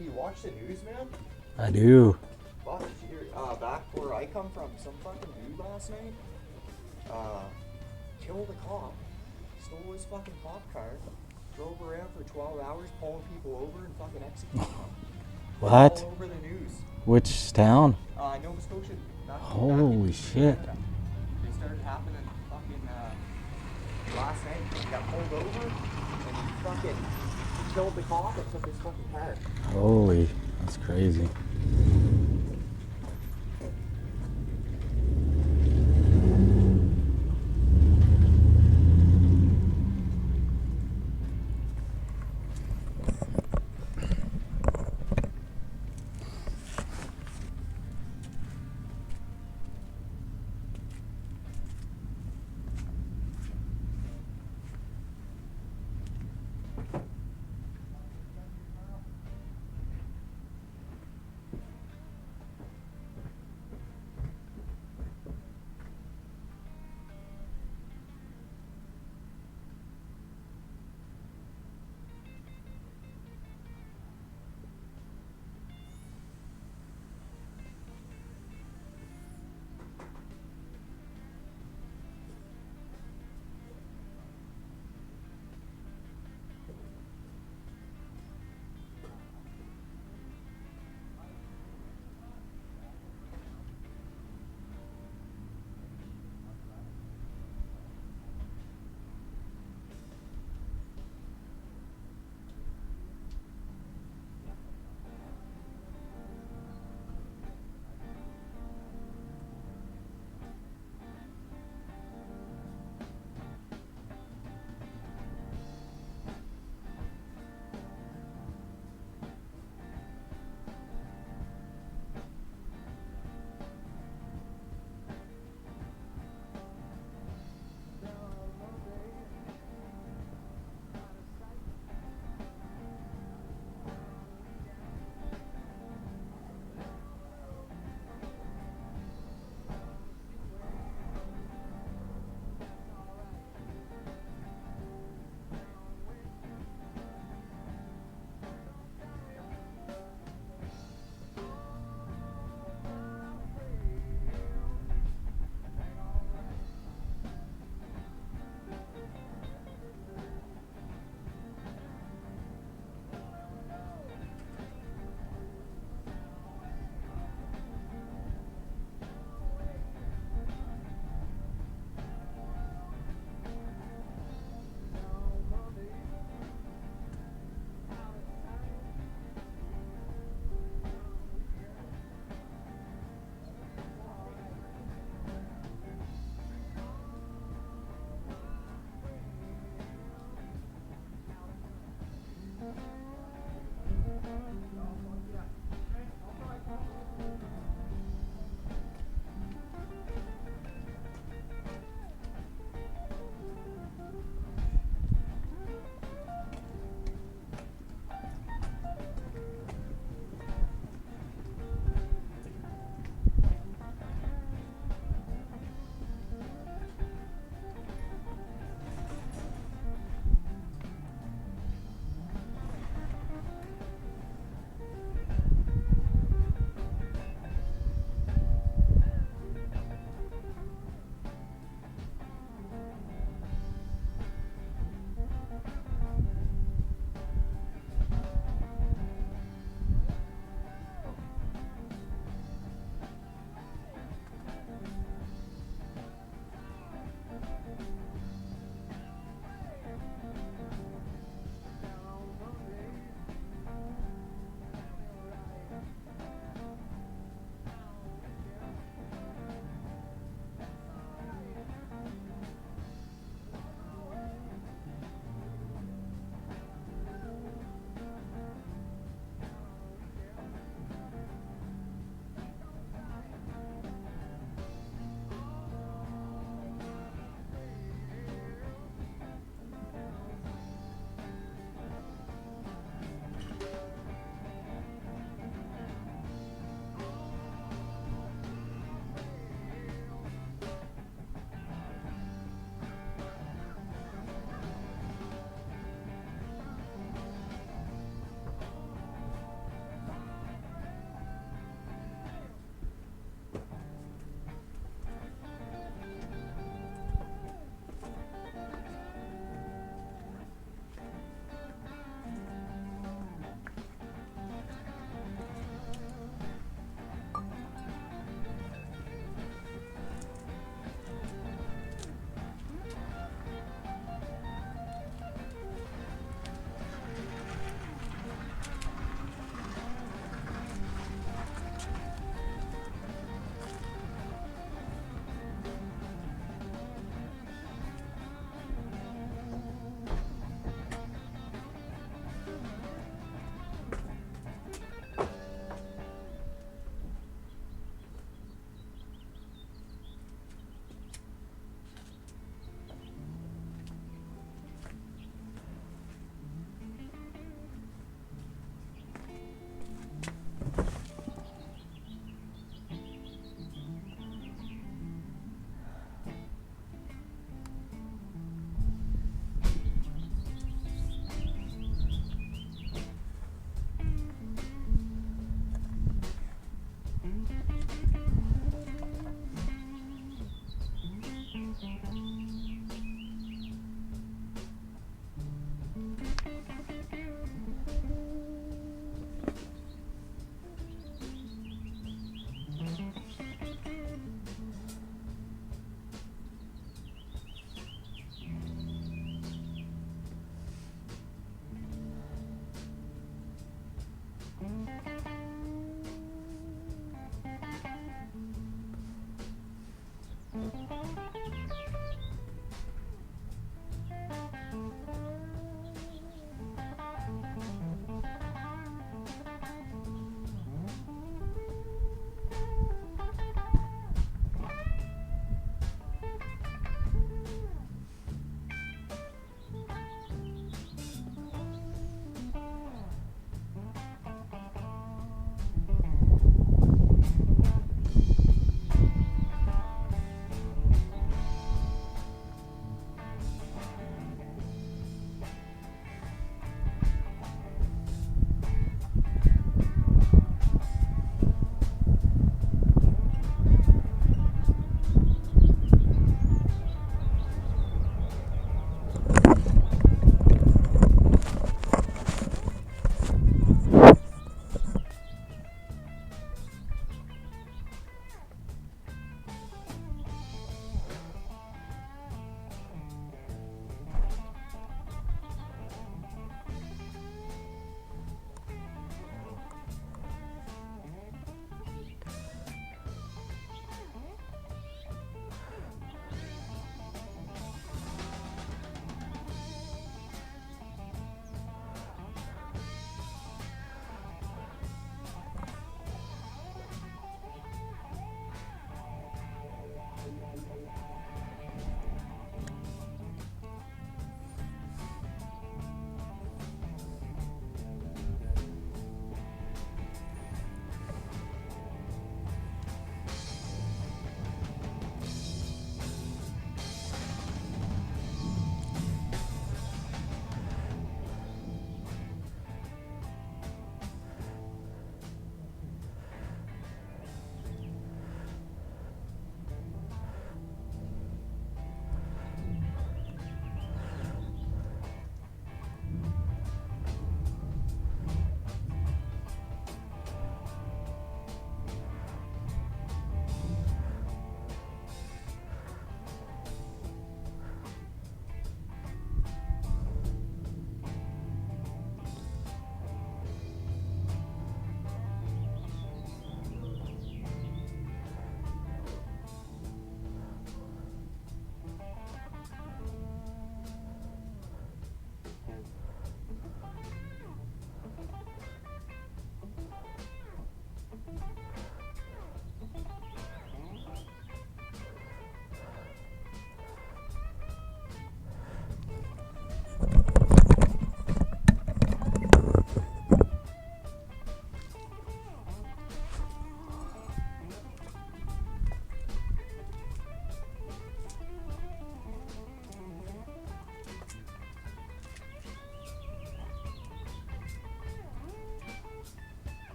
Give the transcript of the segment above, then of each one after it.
do you watch the news, man? I do. Fuck, back where I come from, some fucking dude last night, killed a cop, stole his fucking cop car, drove around for 12 hours pulling people over and fucking executing them. What? All over the news. Which town? Nova Scotia. Holy shit. They started happening fucking, last night. He got pulled over and he fucking killed the cop and took his fucking car. Holy, that's crazy.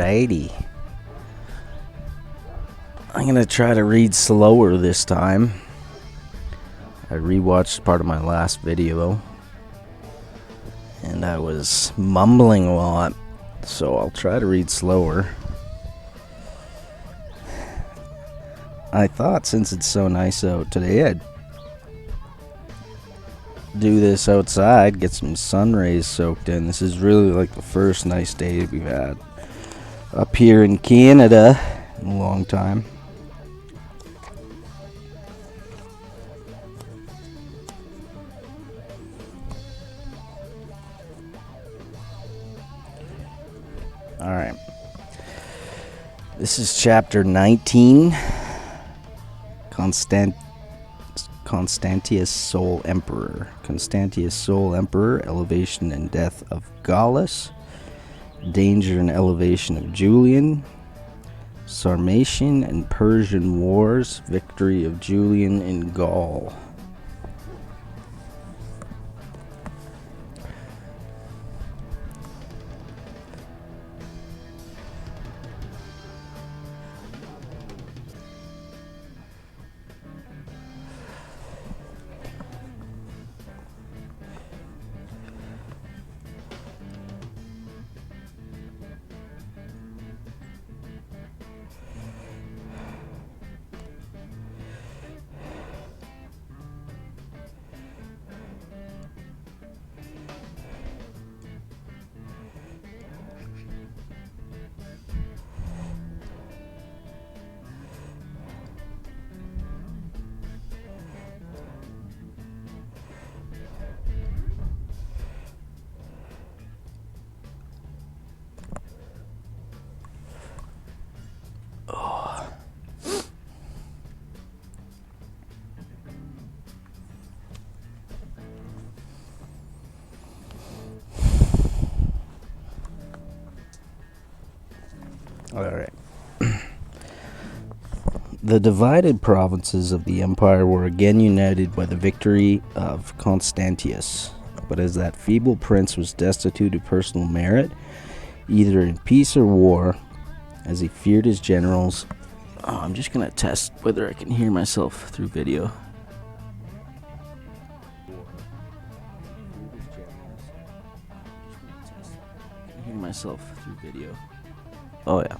Alrighty. I'm gonna try to read slower this time. I rewatched part of my last video and I was mumbling a lot, so I'll try to read slower. I thought since it's so nice out today, I'd do this outside, get some sun rays soaked in. This is really like the first nice day we've had up here in Canada in a long time. Alright. This is chapter 19. Constantius Sole Emperor. Constantius Sole Emperor, elevation and death of Gallus. Danger and elevation of Julian. Sarmatian and Persian wars. Victory of Julian in Gaul. Alright. The divided provinces of the empire were again united by the victory of Constantius. But as that feeble prince was destitute of personal merit, either in peace or war, as he feared his generals... Oh, I'm just going to test whether I can hear myself through video. I can hear myself through video. Oh yeah.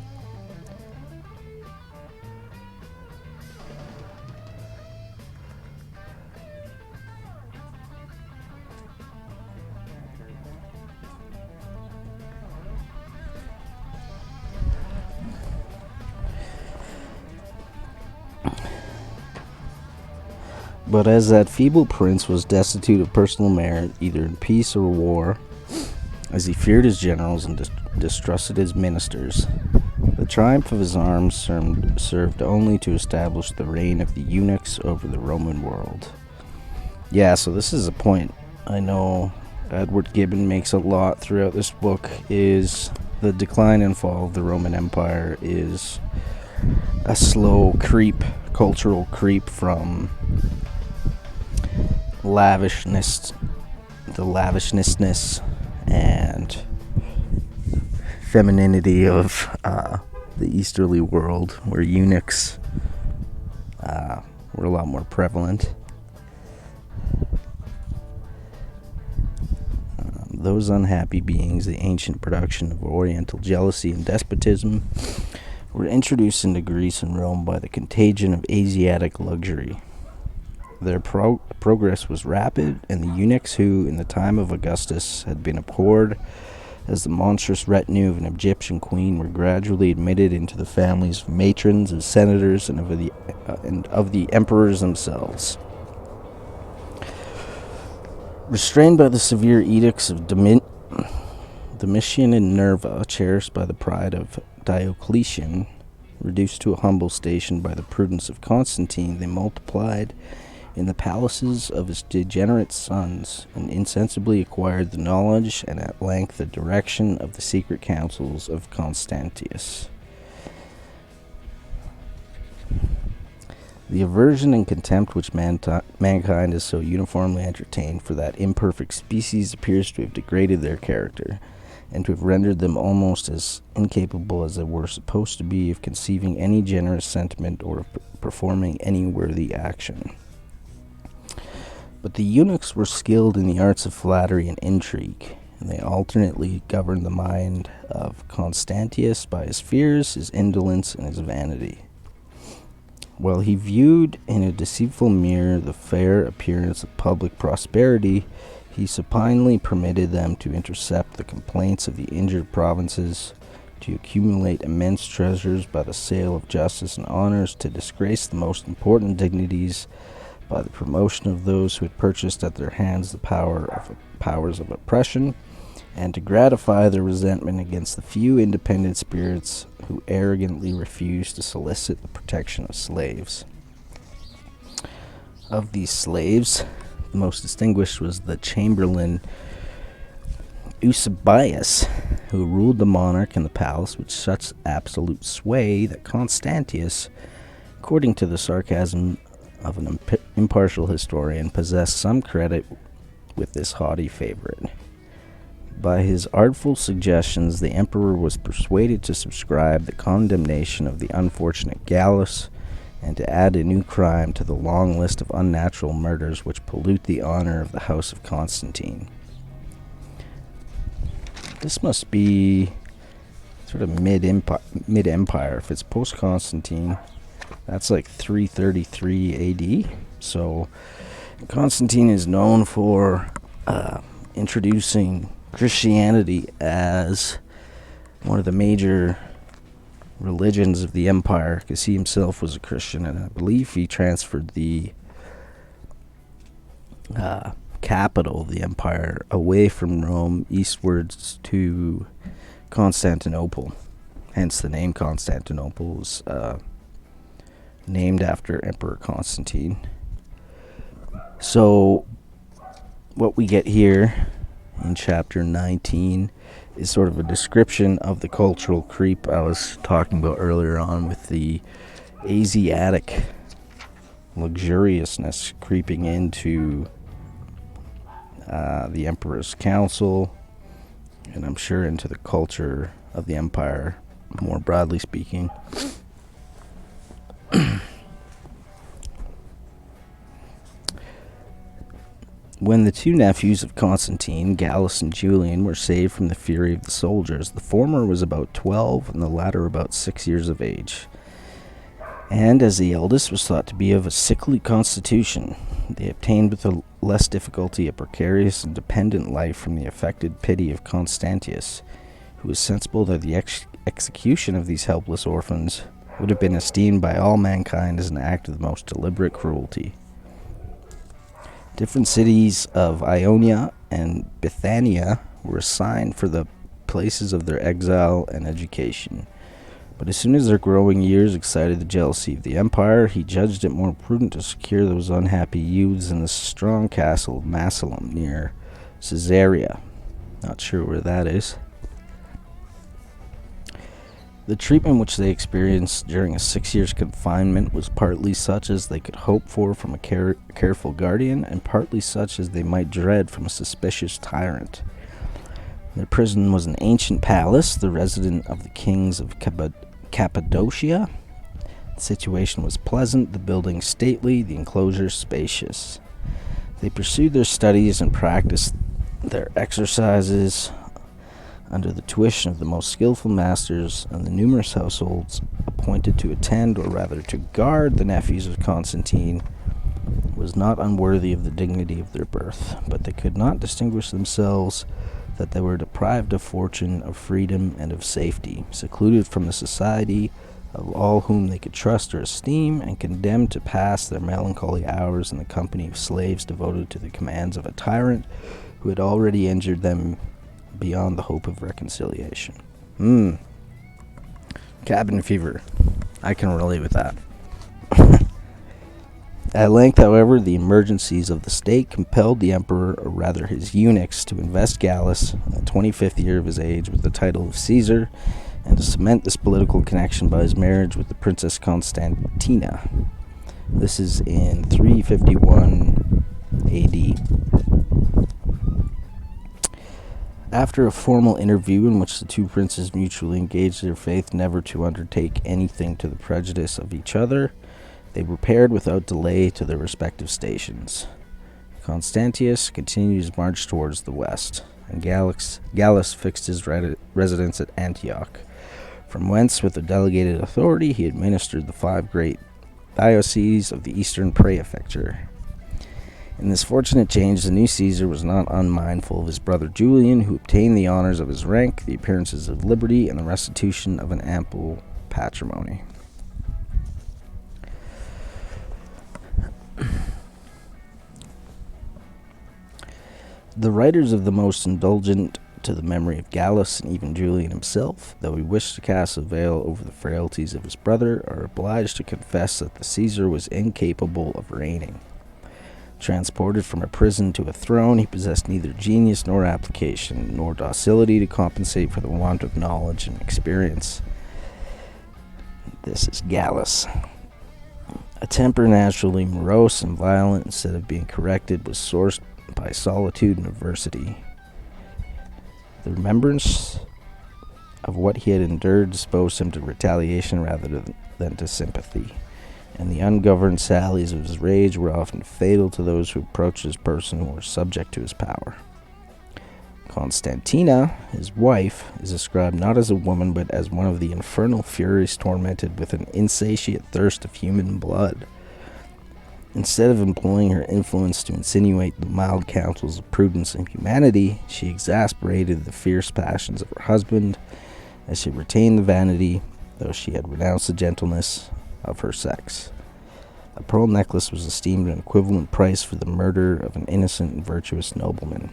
But as that feeble prince was destitute of personal merit, either in peace or war, as he feared his generals and distrusted his ministers, the triumph of his arms served only to establish the reign of the eunuchs over the Roman world. Yeah, so this is a point I know Edward Gibbon makes a lot throughout this book, is the decline and fall of the Roman Empire is a slow creep, cultural creep from the lavishness and femininity of the easterly world, where eunuchs were a lot more prevalent. Those unhappy beings, the ancient production of oriental jealousy and despotism, were introduced into Greece and Rome by the contagion of Asiatic luxury. Their progress was rapid, and the eunuchs who, in the time of Augustus, had been abhorred as the monstrous retinue of an Egyptian queen, were gradually admitted into the families of matrons, of senators, and of the emperors themselves. Restrained by the severe edicts of Domitian and Nerva, cherished by the pride of Diocletian, reduced to a humble station by the prudence of Constantine, they multiplied in the palaces of his degenerate sons, and insensibly acquired the knowledge and at length the direction of the secret counsels of Constantius. The aversion and contempt which mankind has so uniformly entertained for that imperfect species appears to have degraded their character, and to have rendered them almost as incapable as they were supposed to be of conceiving any generous sentiment or of performing any worthy action. But the eunuchs were skilled in the arts of flattery and intrigue, and they alternately governed the mind of Constantius by his fears, his indolence, and his vanity. While he viewed in a deceitful mirror the fair appearance of public prosperity, he supinely permitted them to intercept the complaints of the injured provinces, to accumulate immense treasures by the sale of justice and honors, to disgrace the most important dignities by the promotion of those who had purchased at their hands the powers of oppression, and to gratify their resentment against the few independent spirits who arrogantly refused to solicit the protection of slaves. Of these slaves, the most distinguished was the chamberlain Eusebius, who ruled the monarch in the palace with such absolute sway that Constantius, according to the sarcasm of an impartial historian, possessed some credit with this haughty favorite. By his artful suggestions, the emperor was persuaded to subscribe the condemnation of the unfortunate Gallus, and to add a new crime to the long list of unnatural murders which pollute the honor of the house of Constantine. This must be sort of mid-empire. If it's post-Constantine, that's like 333 AD. So Constantine is known for introducing Christianity as one of the major religions of the empire, because he himself was a Christian, and I believe he transferred the capital of the empire away from Rome eastwards to Constantinople. Hence the name Constantinople was named after Emperor Constantine. So what we get here in chapter 19 is sort of a description of the cultural creep I was talking about earlier on, with the Asiatic luxuriousness creeping into the emperor's council, and I'm sure into the culture of the empire, more broadly speaking. When the two nephews of Constantine, Gallus and Julian, were saved from the fury of the soldiers, the former was about 12 and the latter about 6 years of age. And as the eldest was thought to be of a sickly constitution, they obtained with less difficulty a precarious and dependent life from the affected pity of Constantius, who was sensible that the execution of these helpless orphans would have been esteemed by all mankind as an act of the most deliberate cruelty. Different cities of Ionia and Bithynia were assigned for the places of their exile and education. But as soon as their growing years excited the jealousy of the empire, he judged it more prudent to secure those unhappy youths in the strong castle of Massillum near Caesarea. Not sure where that is. The treatment which they experienced during a 6 years' confinement was partly such as they could hope for from a careful guardian, and partly such as they might dread from a suspicious tyrant. Their prison was an ancient palace, the residence of the kings of Cappadocia. The situation was pleasant, the building stately, the enclosure spacious. They pursued their studies and practiced their exercises under the tuition of the most skillful masters, and the numerous households appointed to attend, or rather to guard, the nephews of Constantine was not unworthy of the dignity of their birth. But they could not distinguish themselves that they were deprived of fortune, of freedom, and of safety, secluded from the society of all whom they could trust or esteem, and condemned to pass their melancholy hours in the company of slaves devoted to the commands of a tyrant who had already injured them beyond the hope of reconciliation. Cabin fever. I can relate with that. At length, however, the emergencies of the state compelled the emperor, or rather his eunuchs, to invest Gallus, in the 25th year of his age, with the title of Caesar, and to cement this political connection by his marriage with the Princess Constantina. This is in 351 AD. After a formal interview in which the two princes mutually engaged their faith never to undertake anything to the prejudice of each other, they repaired without delay to their respective stations. Constantius continued his march towards the west, and Gallus fixed his residence at Antioch, from whence, with a delegated authority, he administered the 5 great dioceses of the eastern praefecture. In this fortunate change, the new Caesar was not unmindful of his brother Julian, who obtained the honors of his rank, the appearances of liberty, and the restitution of an ample patrimony. The writers of the most indulgent to the memory of Gallus and even Julian himself, though he wished to cast a veil over the frailties of his brother, are obliged to confess that the Caesar was incapable of reigning. Transported from a prison to a throne, he possessed neither genius nor application, nor docility to compensate for the want of knowledge and experience. This is Gallus. A temper naturally morose and violent, instead of being corrected, was sourced by solitude and adversity. The remembrance of what he had endured disposed him to retaliation rather than to sympathy, and the ungoverned sallies of his rage were often fatal to those who approached his person or were subject to his power. Constantina, his wife, is described not as a woman but as one of the infernal furies tormented with an insatiate thirst of human blood. Instead of employing her influence to insinuate the mild counsels of prudence and humanity, she exasperated the fierce passions of her husband, as she retained the vanity, though she had renounced the gentleness, of her sex. A pearl necklace was esteemed an equivalent price for the murder of an innocent and virtuous nobleman.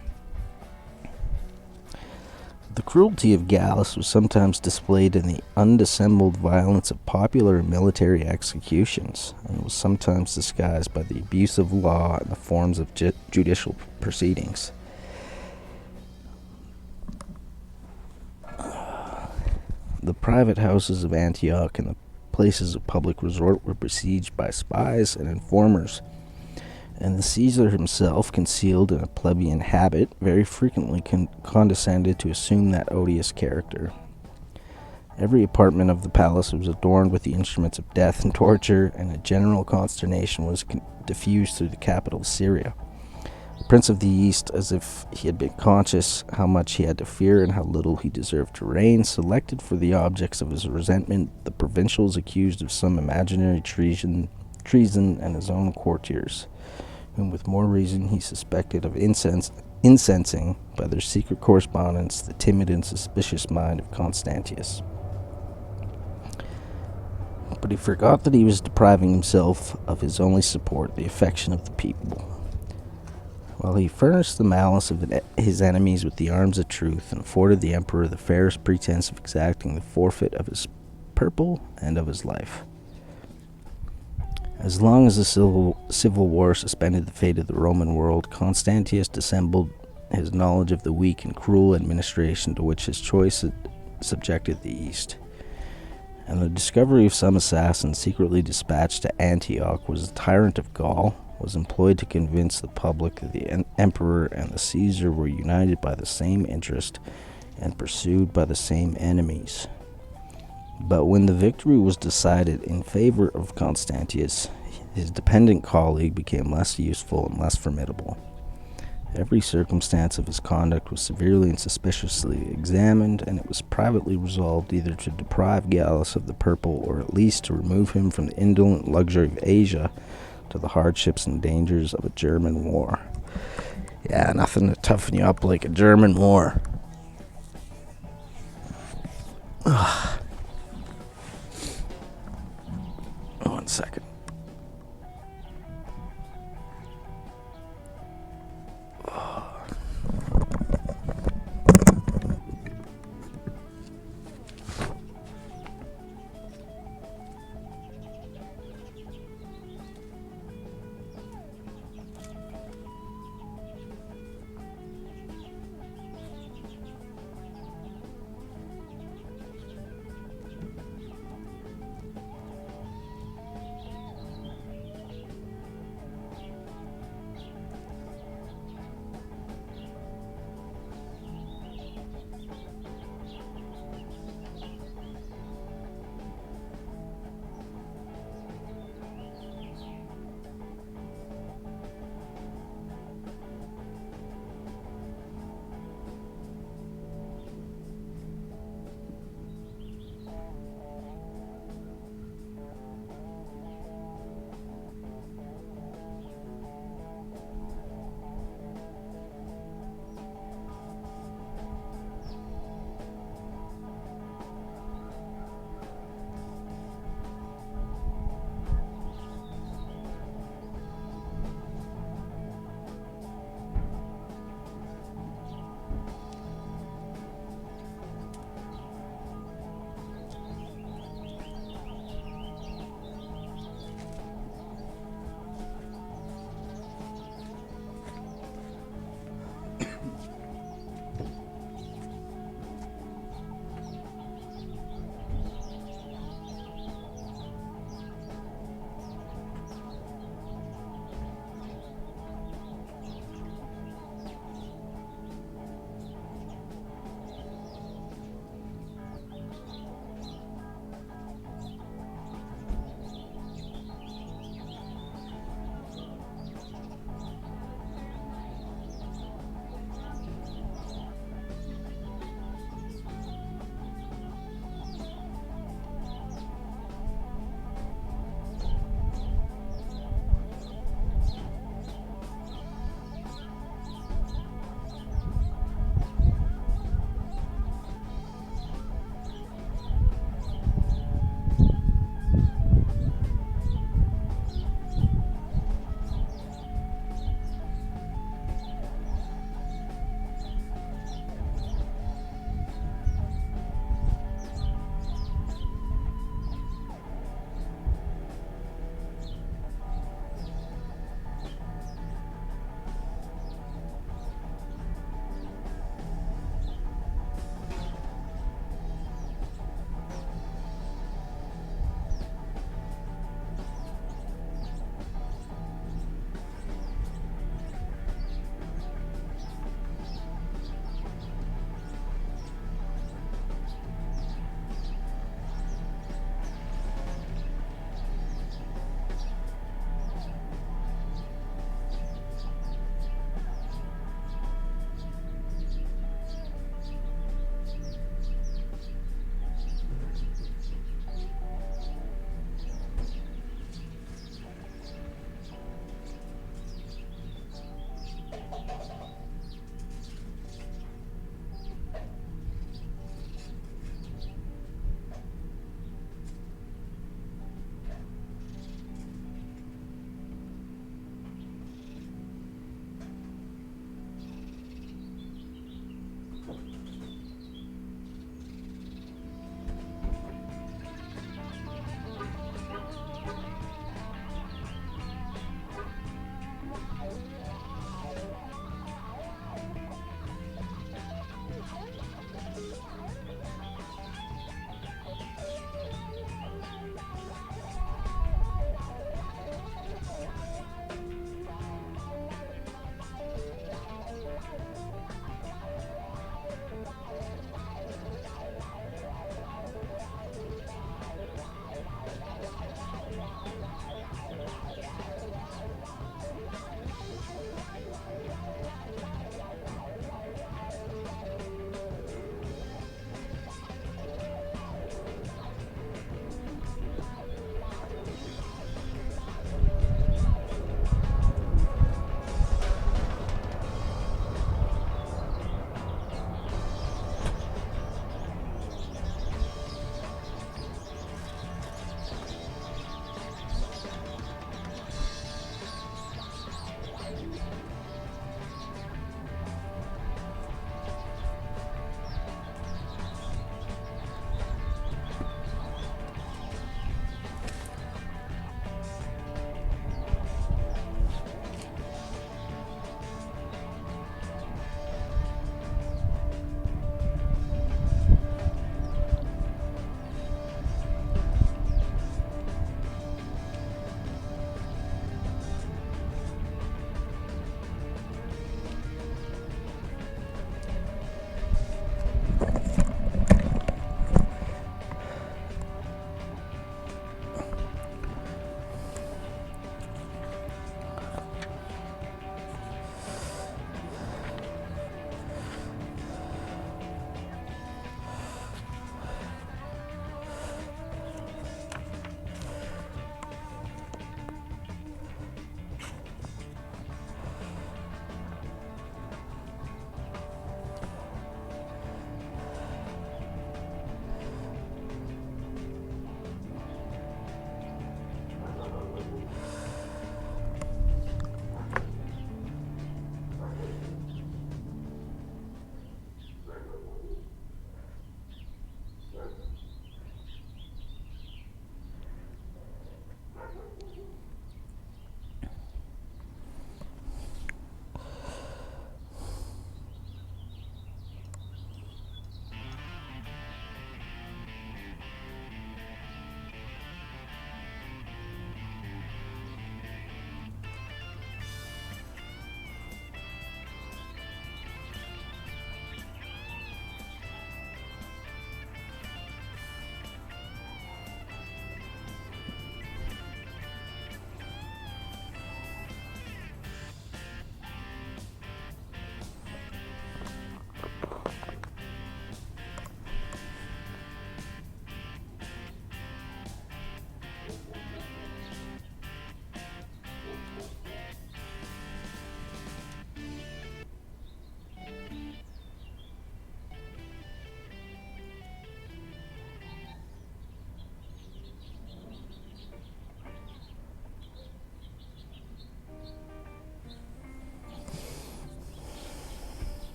The cruelty of Gallus was sometimes displayed in the undissembled violence of popular and military executions, and was sometimes disguised by the abuse of law and the forms of judicial proceedings. The private houses of Antioch and the places of public resort were besieged by spies and informers, and the Caesar himself, concealed in a plebeian habit, very frequently condescended to assume that odious character. Every apartment of the palace was adorned with the instruments of death and torture, and a general consternation was diffused through the capital of Syria. The Prince of the East, as if he had been conscious how much he had to fear and how little he deserved to reign, selected for the objects of his resentment the provincials accused of some imaginary treason and his own courtiers, whom with more reason he suspected of incensing by their secret correspondence the timid and suspicious mind of Constantius. But he forgot that he was depriving himself of his only support, the affection of the people. While he furnished the malice of his enemies with the arms of truth, and afforded the emperor the fairest pretense of exacting the forfeit of his purple and of his life. As long as the civil war suspended the fate of the Roman world, Constantius dissembled his knowledge of the weak and cruel administration to which his choice had subjected the East. And the discovery of some assassin secretly dispatched to Antioch was the tyrant of Gaul, was employed to convince the public that the emperor and the Caesar were united by the same interest and pursued by the same enemies. But when the victory was decided in favor of Constantius, his dependent colleague became less useful and less formidable. Every circumstance of his conduct was severely and suspiciously examined, and it was privately resolved either to deprive Gallus of the purple, or at least to remove him from the indolent luxury of Asia to the hardships and dangers of a German war. Yeah, nothing to toughen you up like a German war. One second.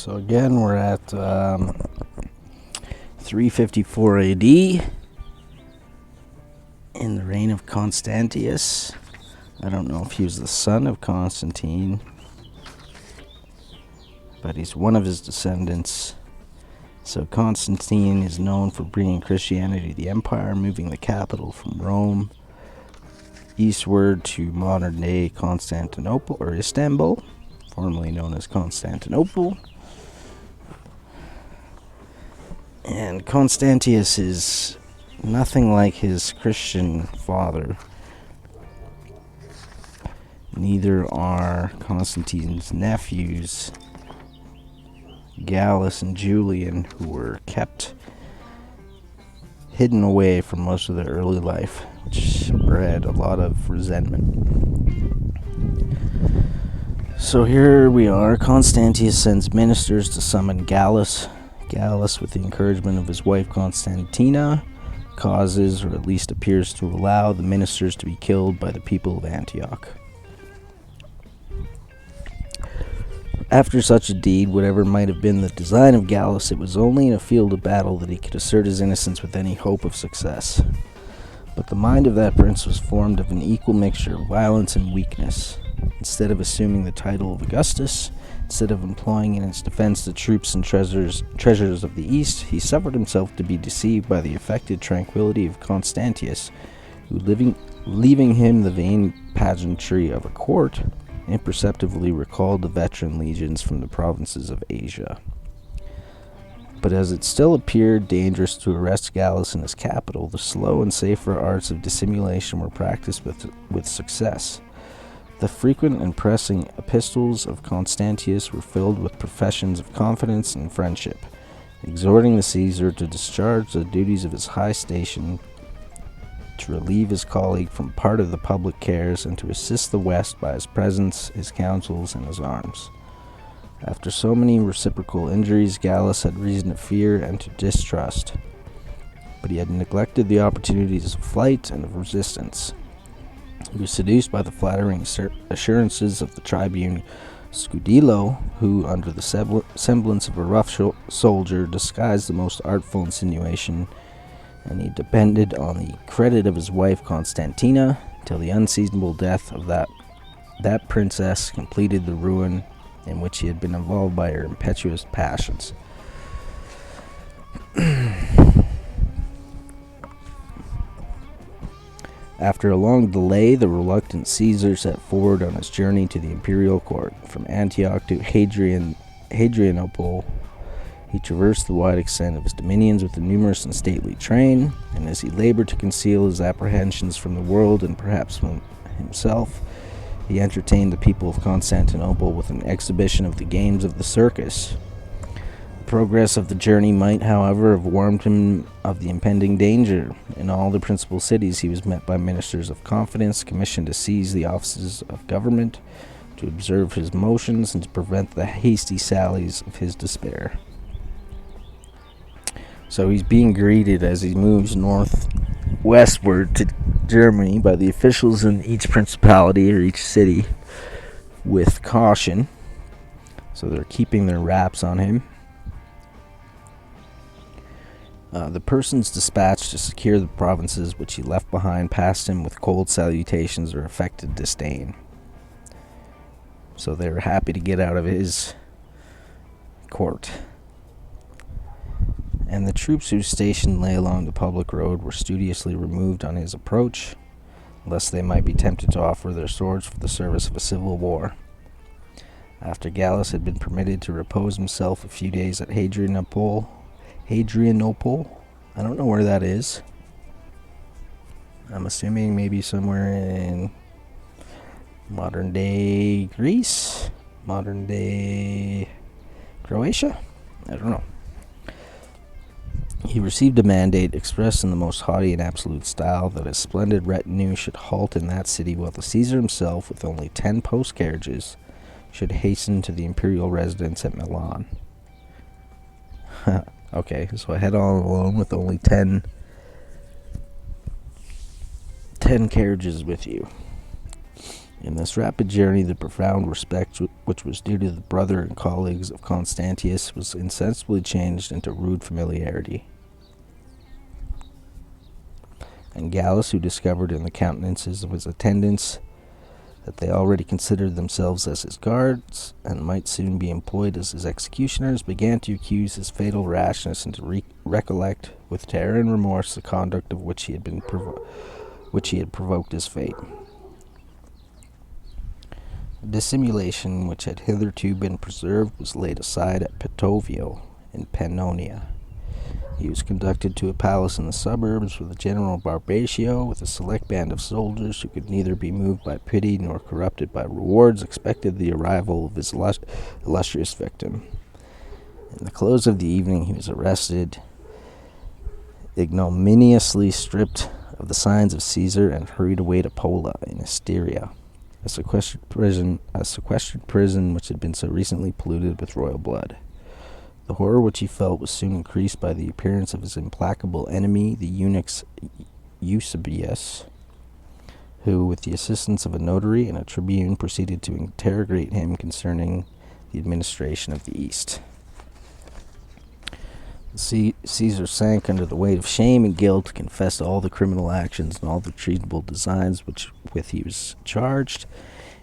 So again, we're at 354 AD in the reign of Constantius. I don't know if he was the son of Constantine, but he's one of his descendants. So Constantine is known for bringing Christianity to the empire, moving the capital from Rome eastward to modern-day Constantinople, or Istanbul, formerly known as Constantinople. And Constantius is nothing like his Christian father. Neither are Constantine's nephews, Gallus and Julian, who were kept hidden away for most of their early life, which bred a lot of resentment. So here we are. Constantius sends ministers to summon Gallus. Gallus, with the encouragement of his wife Constantina, causes, or at least appears to allow, the ministers to be killed by the people of Antioch. After such a deed, whatever might have been the design of Gallus, it was only in a field of battle that he could assert his innocence with any hope of success. But the mind of that prince was formed of an equal mixture of violence and weakness. Instead of assuming the title of Augustus, instead of employing in its defense the troops and treasures of the East, he suffered himself to be deceived by the affected tranquility of Constantius, who, leaving him the vain pageantry of a court, imperceptibly recalled the veteran legions from the provinces of Asia. But as it still appeared dangerous to arrest Gallus in his capital, the slow and safer arts of dissimulation were practiced with success. The frequent and pressing epistles of Constantius were filled with professions of confidence and friendship, exhorting the Caesar to discharge the duties of his high station, to relieve his colleague from part of the public cares, and to assist the West by his presence, his counsels, and his arms. After so many reciprocal injuries, Gallus had reason to fear and to distrust, but he had neglected the opportunities of flight and of resistance. He was seduced by the flattering assurances of the tribune Scudillo, who, under the semblance of a rough soldier, disguised the most artful insinuation, and he depended on the credit of his wife Constantina till the unseasonable death of that princess completed the ruin in which he had been involved by her impetuous passions. After a long delay, the reluctant Caesar set forward on his journey to the imperial court. From Antioch to Hadrianople, he traversed the wide extent of his dominions with a numerous and stately train, and as he labored to conceal his apprehensions from the world and perhaps from himself, he entertained the people of Constantinople with an exhibition of the games of the circus. The progress of the journey might, however, have warned him of the impending danger. In all the principal cities he was met by ministers of confidence, commissioned to seize the offices of government, to observe his motions, and to prevent the hasty sallies of his despair. So he's being greeted as he moves northwestward to Germany by the officials in each principality or each city with caution. So they're keeping their wraps on him. The persons dispatched to secure the provinces which he left behind passed him with cold salutations or affected disdain. So they were happy to get out of his court. And the troops whose station lay along the public road were studiously removed on his approach, lest they might be tempted to offer their swords for the service of a civil war. After Gallus had been permitted to repose himself a few days at Hadrianople, I don't know where that is. I'm assuming maybe somewhere in modern day Greece, modern day Croatia, I don't know. He received a mandate expressed in the most haughty and absolute style that his splendid retinue should halt in that city, while the Caesar himself, with only 10 post carriages, should hasten to the imperial residence at Milan. Okay, so I head on alone with only 10 carriages with you. In this rapid journey, the profound respect which was due to the brother and colleagues of Constantius was insensibly changed into rude familiarity. And Gallus, who discovered in the countenances of his attendants that they already considered themselves as his guards, and might soon be employed as his executioners, began to accuse his fatal rashness and to recollect with terror and remorse the conduct of which he had provoked his fate. Dissimulation, which had hitherto been preserved, was laid aside at Pitovio in Pannonia. He was conducted to a palace in the suburbs where the General Barbatio, with a select band of soldiers who could neither be moved by pity nor corrupted by rewards, expected the arrival of his illustrious victim. In the close of the evening, he was arrested, ignominiously stripped of the signs of Caesar, and hurried away to Pola in Istria, a sequestered prison which had been so recently polluted with royal blood. The horror which he felt was soon increased by the appearance of his implacable enemy, the eunuch Eusebius, who, with the assistance of a notary and a tribune, proceeded to interrogate him concerning the administration of the East. Caesar sank under the weight of shame and guilt, confessed all the criminal actions and all the treasonable designs with he was charged,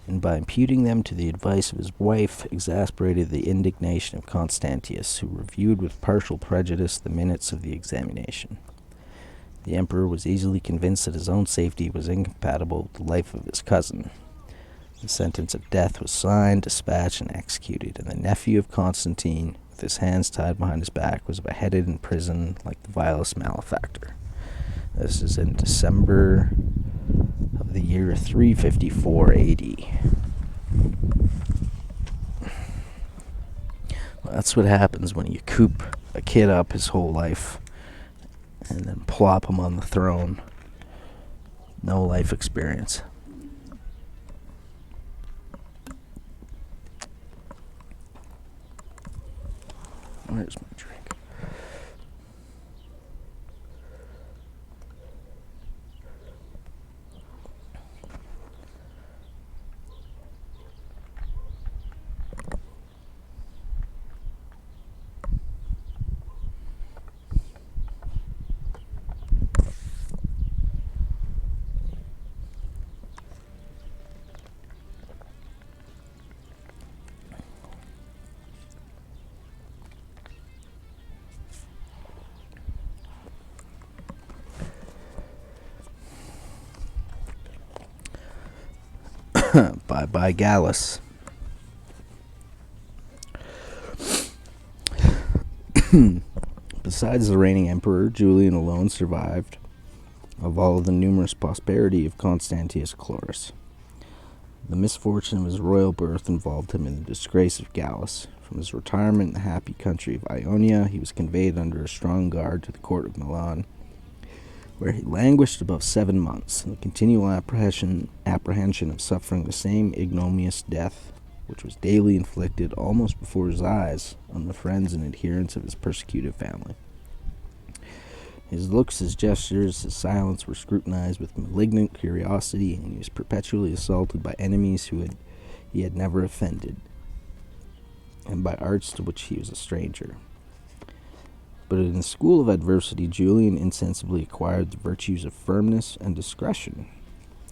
and by imputing them to the advice of his wife, exasperated the indignation of Constantius, who reviewed with partial prejudice the minutes of the examination. The emperor was easily convinced that his own safety was incompatible with the life of his cousin. The sentence of death was signed, dispatched, and executed, and the nephew of Constantine, with his hands tied behind his back, was beheaded in prison like the vilest malefactor. This is in December of the year 354 AD. Well, that's what happens when you coop a kid up his whole life and then plop him on the throne. No life experience. Where's my drink? Bye-bye, Gallus. Besides the reigning emperor, Julian alone survived of all of the numerous prosperity of Constantius Chlorus. The misfortune of his royal birth involved him in the disgrace of Gallus. From his retirement in the happy country of Ionia, he was conveyed under a strong guard to the court of Milan, where he languished above 7 months in the continual apprehension of suffering the same ignominious death which was daily inflicted almost before his eyes on the friends and adherents of his persecuted family. His looks, his gestures, his silence were scrutinized with malignant curiosity, and he was perpetually assaulted by enemies he had never offended, and by arts to which he was a stranger. But in the school of adversity, Julian insensibly acquired the virtues of firmness and discretion.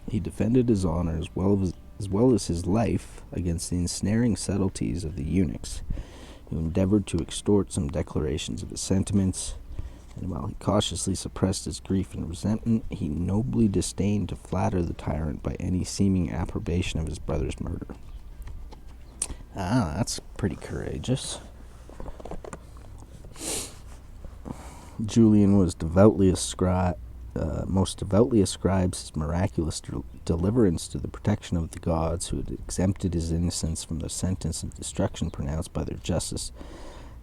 He defended his honor as well as his life against the ensnaring subtleties of the eunuchs, who endeavored to extort some declarations of his sentiments, and while he cautiously suppressed his grief and resentment, he nobly disdained to flatter the tyrant by any seeming approbation of his brother's murder. That's pretty courageous. Julian was most devoutly ascribes his miraculous deliverance to the protection of the gods, who had exempted his innocence from the sentence of destruction pronounced by their justice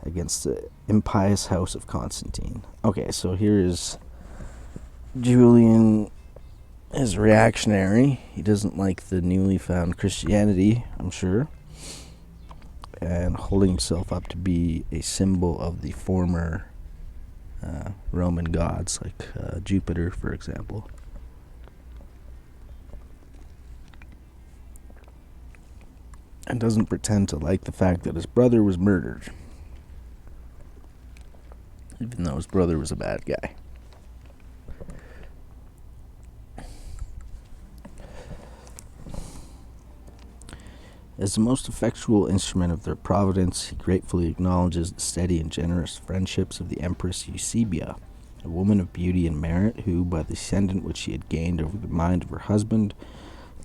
against the impious house of Constantine. Okay, so here is Julian is reactionary. He doesn't like the newly found Christianity, I'm sure, and holding himself up to be a symbol of the former Roman gods, like Jupiter, for example. and doesn't pretend to like the fact that his brother was murdered, even though his brother was a bad guy. As the most effectual instrument of their providence, he gratefully acknowledges the steady and generous friendships of the Empress Eusebia, a woman of beauty and merit who, by the ascendant which she had gained over the mind of her husband,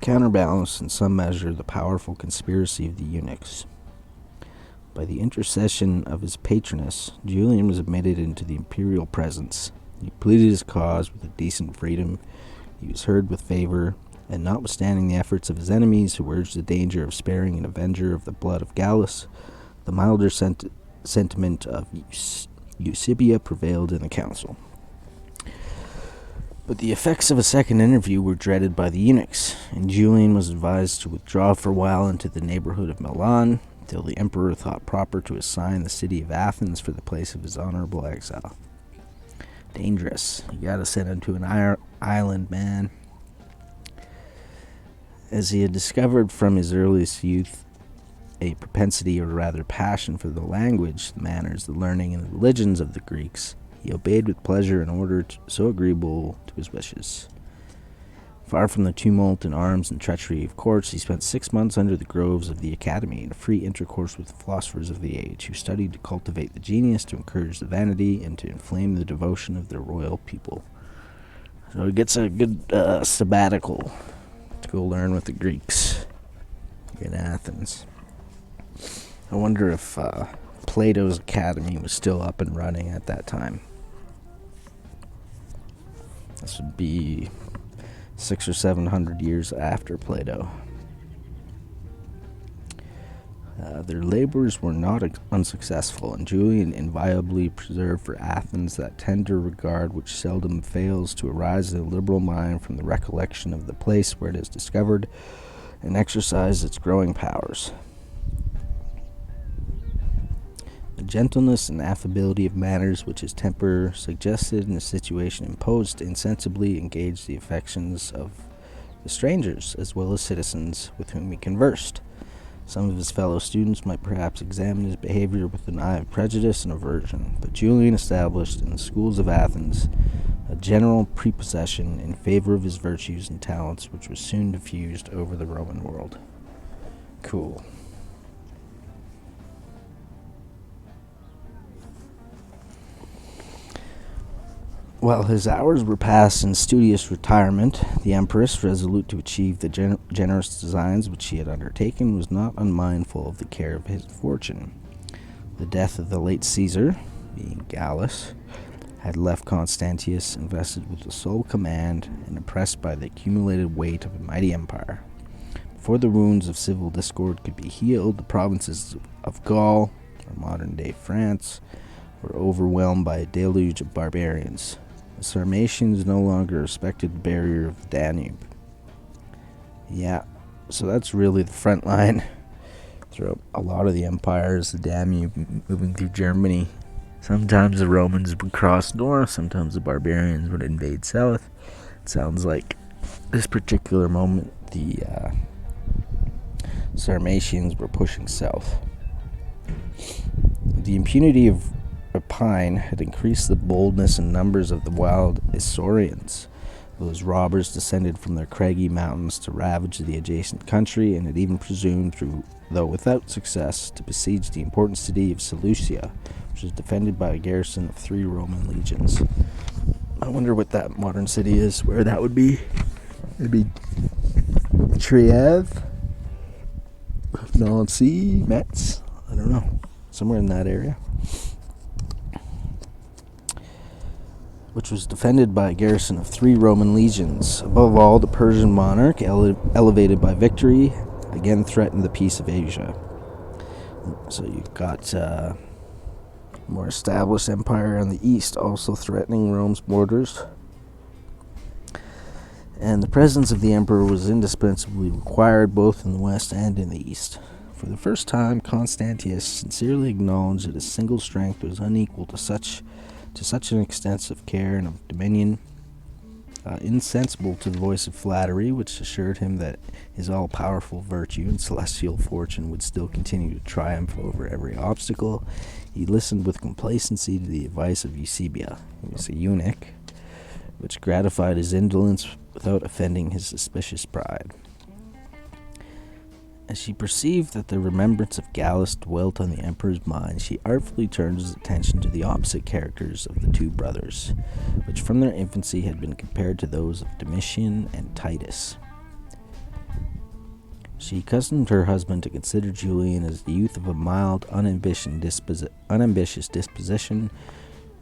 counterbalanced in some measure the powerful conspiracy of the eunuchs. By the intercession of his patroness, Julian was admitted into the imperial presence. He pleaded his cause with a decent freedom. He was heard with favor, and notwithstanding the efforts of his enemies, who urged the danger of sparing an avenger of the blood of Gallus, the milder sentiment of Eusebia prevailed in the council. But the effects of a second interview were dreaded by the eunuchs, and Julian was advised to withdraw for a while into the neighborhood of Milan, till the emperor thought proper to assign the city of Athens for the place of his honorable exile. Dangerous. You gotta send him to an island, man. As he had discovered from his earliest youth a propensity, or rather passion, for the language, the manners, the learning, and the religions of the Greeks, he obeyed with pleasure an order so agreeable to his wishes. Far from the tumult and arms and treachery of courts, he spent 6 months under the groves of the academy in a free intercourse with the philosophers of the age, who studied to cultivate the genius, to encourage the vanity, and to inflame the devotion of their royal people. So he gets a good sabbatical to go learn with the Greeks in Athens. I wonder if Plato's academy was still up and running at that time. This would be 600 or 700 years after Plato. Their labors were not unsuccessful, and Julian inviolably preserved for Athens that tender regard which seldom fails to arise in a liberal mind from the recollection of the place where it is discovered and exercised its growing powers. The gentleness and affability of manners which his temper suggested and the situation imposed insensibly engaged the affections of the strangers as well as citizens with whom he conversed. Some of his fellow students might perhaps examine his behavior with an eye of prejudice and aversion, but Julian established in the schools of Athens a general prepossession in favor of his virtues and talents, which was soon diffused over the Roman world. Cool. While his hours were passed in studious retirement, the empress, resolute to achieve the generous designs which she had undertaken, was not unmindful of the care of his fortune. The death of the late Caesar, being Gallus, had left Constantius invested with the sole command and oppressed by the accumulated weight of a mighty empire. Before the wounds of civil discord could be healed, the provinces of Gaul, or modern-day France, were overwhelmed by a deluge of barbarians. The Sarmatians no longer respected the barrier of the Danube. Yeah, so that's really the front line throughout a lot of the empires, the Danube moving through Germany. Sometimes the Romans would cross north, sometimes the barbarians would invade south. It sounds like this particular moment, the Sarmatians were pushing south. The impunity of Rapine had increased the boldness and numbers of the wild Isaurians. Those robbers descended from their craggy mountains to ravage the adjacent country, and had even presumed, though without success, to besiege the important city of Seleucia, which was defended by a garrison of 3 Roman legions. I wonder what that modern city is, where that would be. It'd be Triev, Nancy, Metz, I don't know, somewhere in that area, which was defended by a garrison of 3 Roman legions. Above all, the Persian monarch, elevated by victory, again threatened the peace of Asia. So you've got a more established empire on the east also threatening Rome's borders. And the presence of the emperor was indispensably required both in the west and in the east. For the first time, Constantius sincerely acknowledged that his single strength was unequal to such an extensive care and of dominion, insensible to the voice of flattery, which assured him that his all-powerful virtue and celestial fortune would still continue to triumph over every obstacle, he listened with complacency to the advice of Eusebia, who was a eunuch, which gratified his indolence without offending his suspicious pride. As she perceived that the remembrance of Gallus dwelt on the emperor's mind, she artfully turned his attention to the opposite characters of the two brothers, which from their infancy had been compared to those of Domitian and Titus. She accustomed her husband to consider Julian as the youth of a mild, unambitious disposition,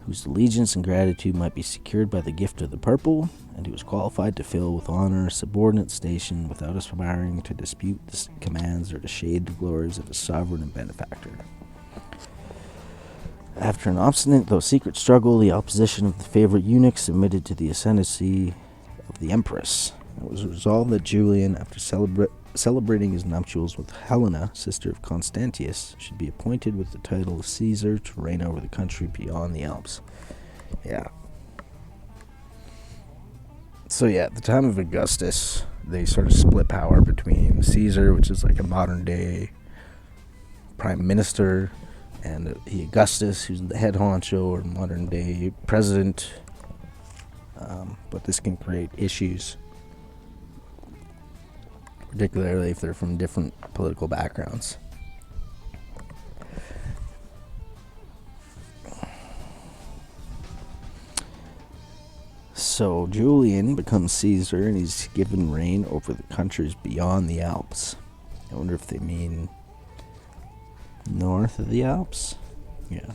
whose allegiance and gratitude might be secured by the gift of the purple, and who was qualified to fill with honor a subordinate station without aspiring to dispute the commands or to shade the glories of his sovereign and benefactor. After an obstinate though secret struggle, the opposition of the favorite eunuch submitted to the ascendancy of the empress. It was resolved that Julian, after celebrating his nuptials with Helena, sister of Constantius, should be appointed with the title of Caesar to reign over the country beyond the Alps. So at the time of Augustus, they sort of split power between Caesar, which is like a modern day prime minister, and the Augustus, who's the head honcho or modern day president. But this can create issues, particularly if they're from different political backgrounds. So Julian becomes Caesar, and he's given reign over the countries beyond the Alps. I wonder if they mean north of the Alps? Yeah.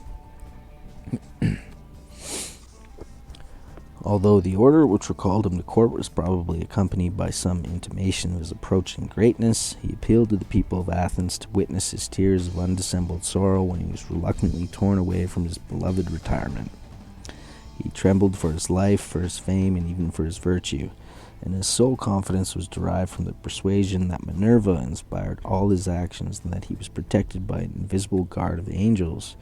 Although the order which recalled him to court was probably accompanied by some intimation of his approaching greatness, he appealed to the people of Athens to witness his tears of undissembled sorrow when he was reluctantly torn away from his beloved retirement. He trembled for his life, for his fame, and even for his virtue, and his sole confidence was derived from the persuasion that Minerva inspired all his actions and that he was protected by an invisible guard of angels,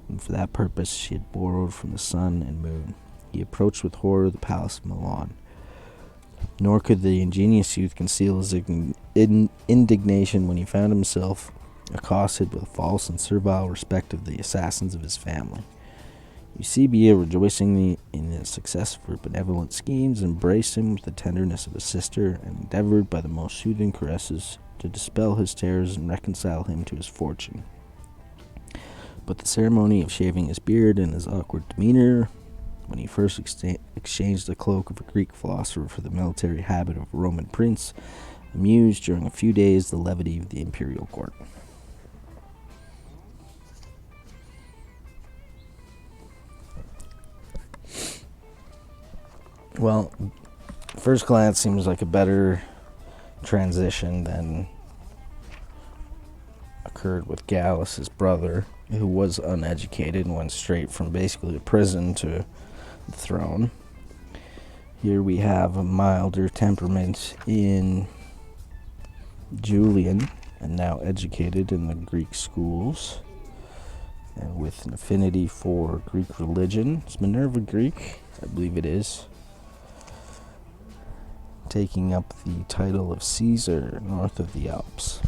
and for that purpose she had borrowed from the sun and moon. He approached with horror the palace of Milan. Nor could the ingenious youth conceal his indignation when he found himself accosted with false and servile respect of the assassins of his family. Eusebia, rejoicing in the success of her benevolent schemes, embraced him with the tenderness of a sister, and endeavored by the most soothing caresses to dispel his terrors and reconcile him to his fortune. But the ceremony of shaving his beard and his awkward demeanor, when he first exchanged the cloak of a Greek philosopher for the military habit of a Roman prince, amused during a few days the levity of the imperial court. Well, first glance seems like a better transition than occurred with Gallus, his brother, who was uneducated and went straight from basically prison to the throne. Here we have a milder temperament in Julian, and now educated in the Greek schools, and with an affinity for Greek religion. Is Minerva Greek? I believe it is. Taking up the title of Caesar north of the Alps.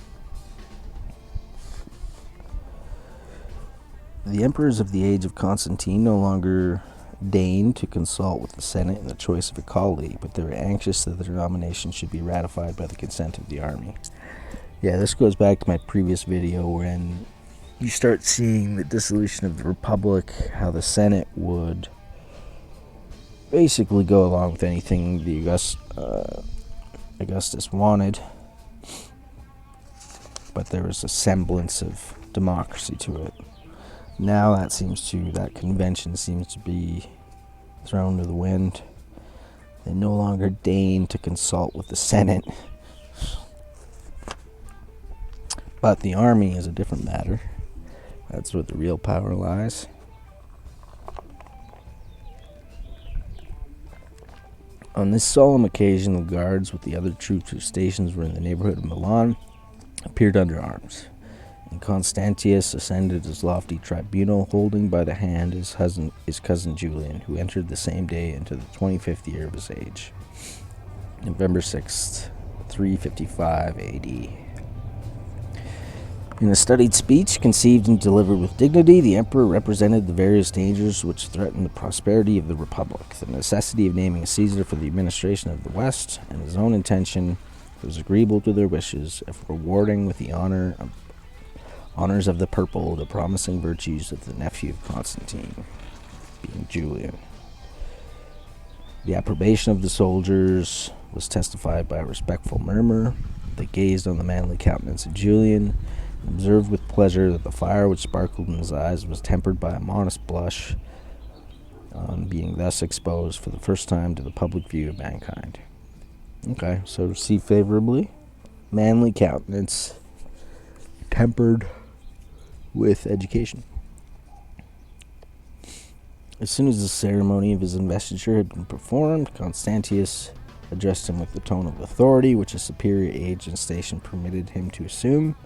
The emperors of the age of Constantine no longer deigned to consult with the Senate in the choice of a colleague, but they were anxious that their nomination should be ratified by the consent of the army. Yeah, this goes back to my previous video when you start seeing the dissolution of the Republic, how the Senate would basically go along with anything the Augustus wanted, but there was a semblance of democracy to it. Now that convention seems to be thrown to the wind. They no longer deign to consult with the Senate. But the army is a different matter. That's where the real power lies. On this solemn occasion, the guards with the other troops whose stations were in the neighborhood of Milan appeared under arms, And Constantius ascended his lofty tribunal, holding by the hand his cousin Julian, who entered the same day into the 25th year of his age, November 6th, 355 AD. In a studied speech, conceived and delivered with dignity, the emperor represented the various dangers which threatened the prosperity of the republic, the necessity of naming a Caesar for the administration of the West, and his own intention, that was agreeable to their wishes, of rewarding with the honors of the purple the promising virtues of the nephew of Constantine, being Julian. The approbation of the soldiers was testified by a respectful murmur. They gazed on the manly countenance of Julian, and observed with pleasure that the fire which sparkled in his eyes was tempered by a modest blush on being thus exposed for the first time to the public view of mankind. Okay, so received favorably. Manly countenance, tempered with education. As soon as the ceremony of his investiture had been performed, Constantius addressed him with the tone of authority which his superior age and station permitted him to assume,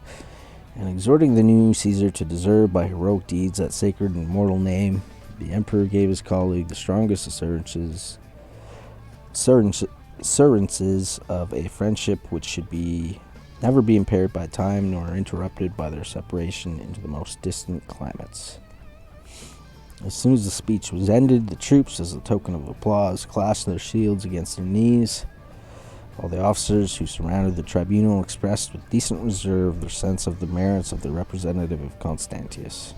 and exhorting the new Caesar to deserve by heroic deeds that sacred and immortal name, the emperor gave his colleague the strongest assurances of a friendship which should never be impaired by time nor interrupted by their separation into the most distant climates. As soon as the speech was ended, the troops, as a token of applause, clasped their shields against their knees, while the officers who surrounded the tribunal expressed with decent reserve their sense of the merits of the representative of Constantius.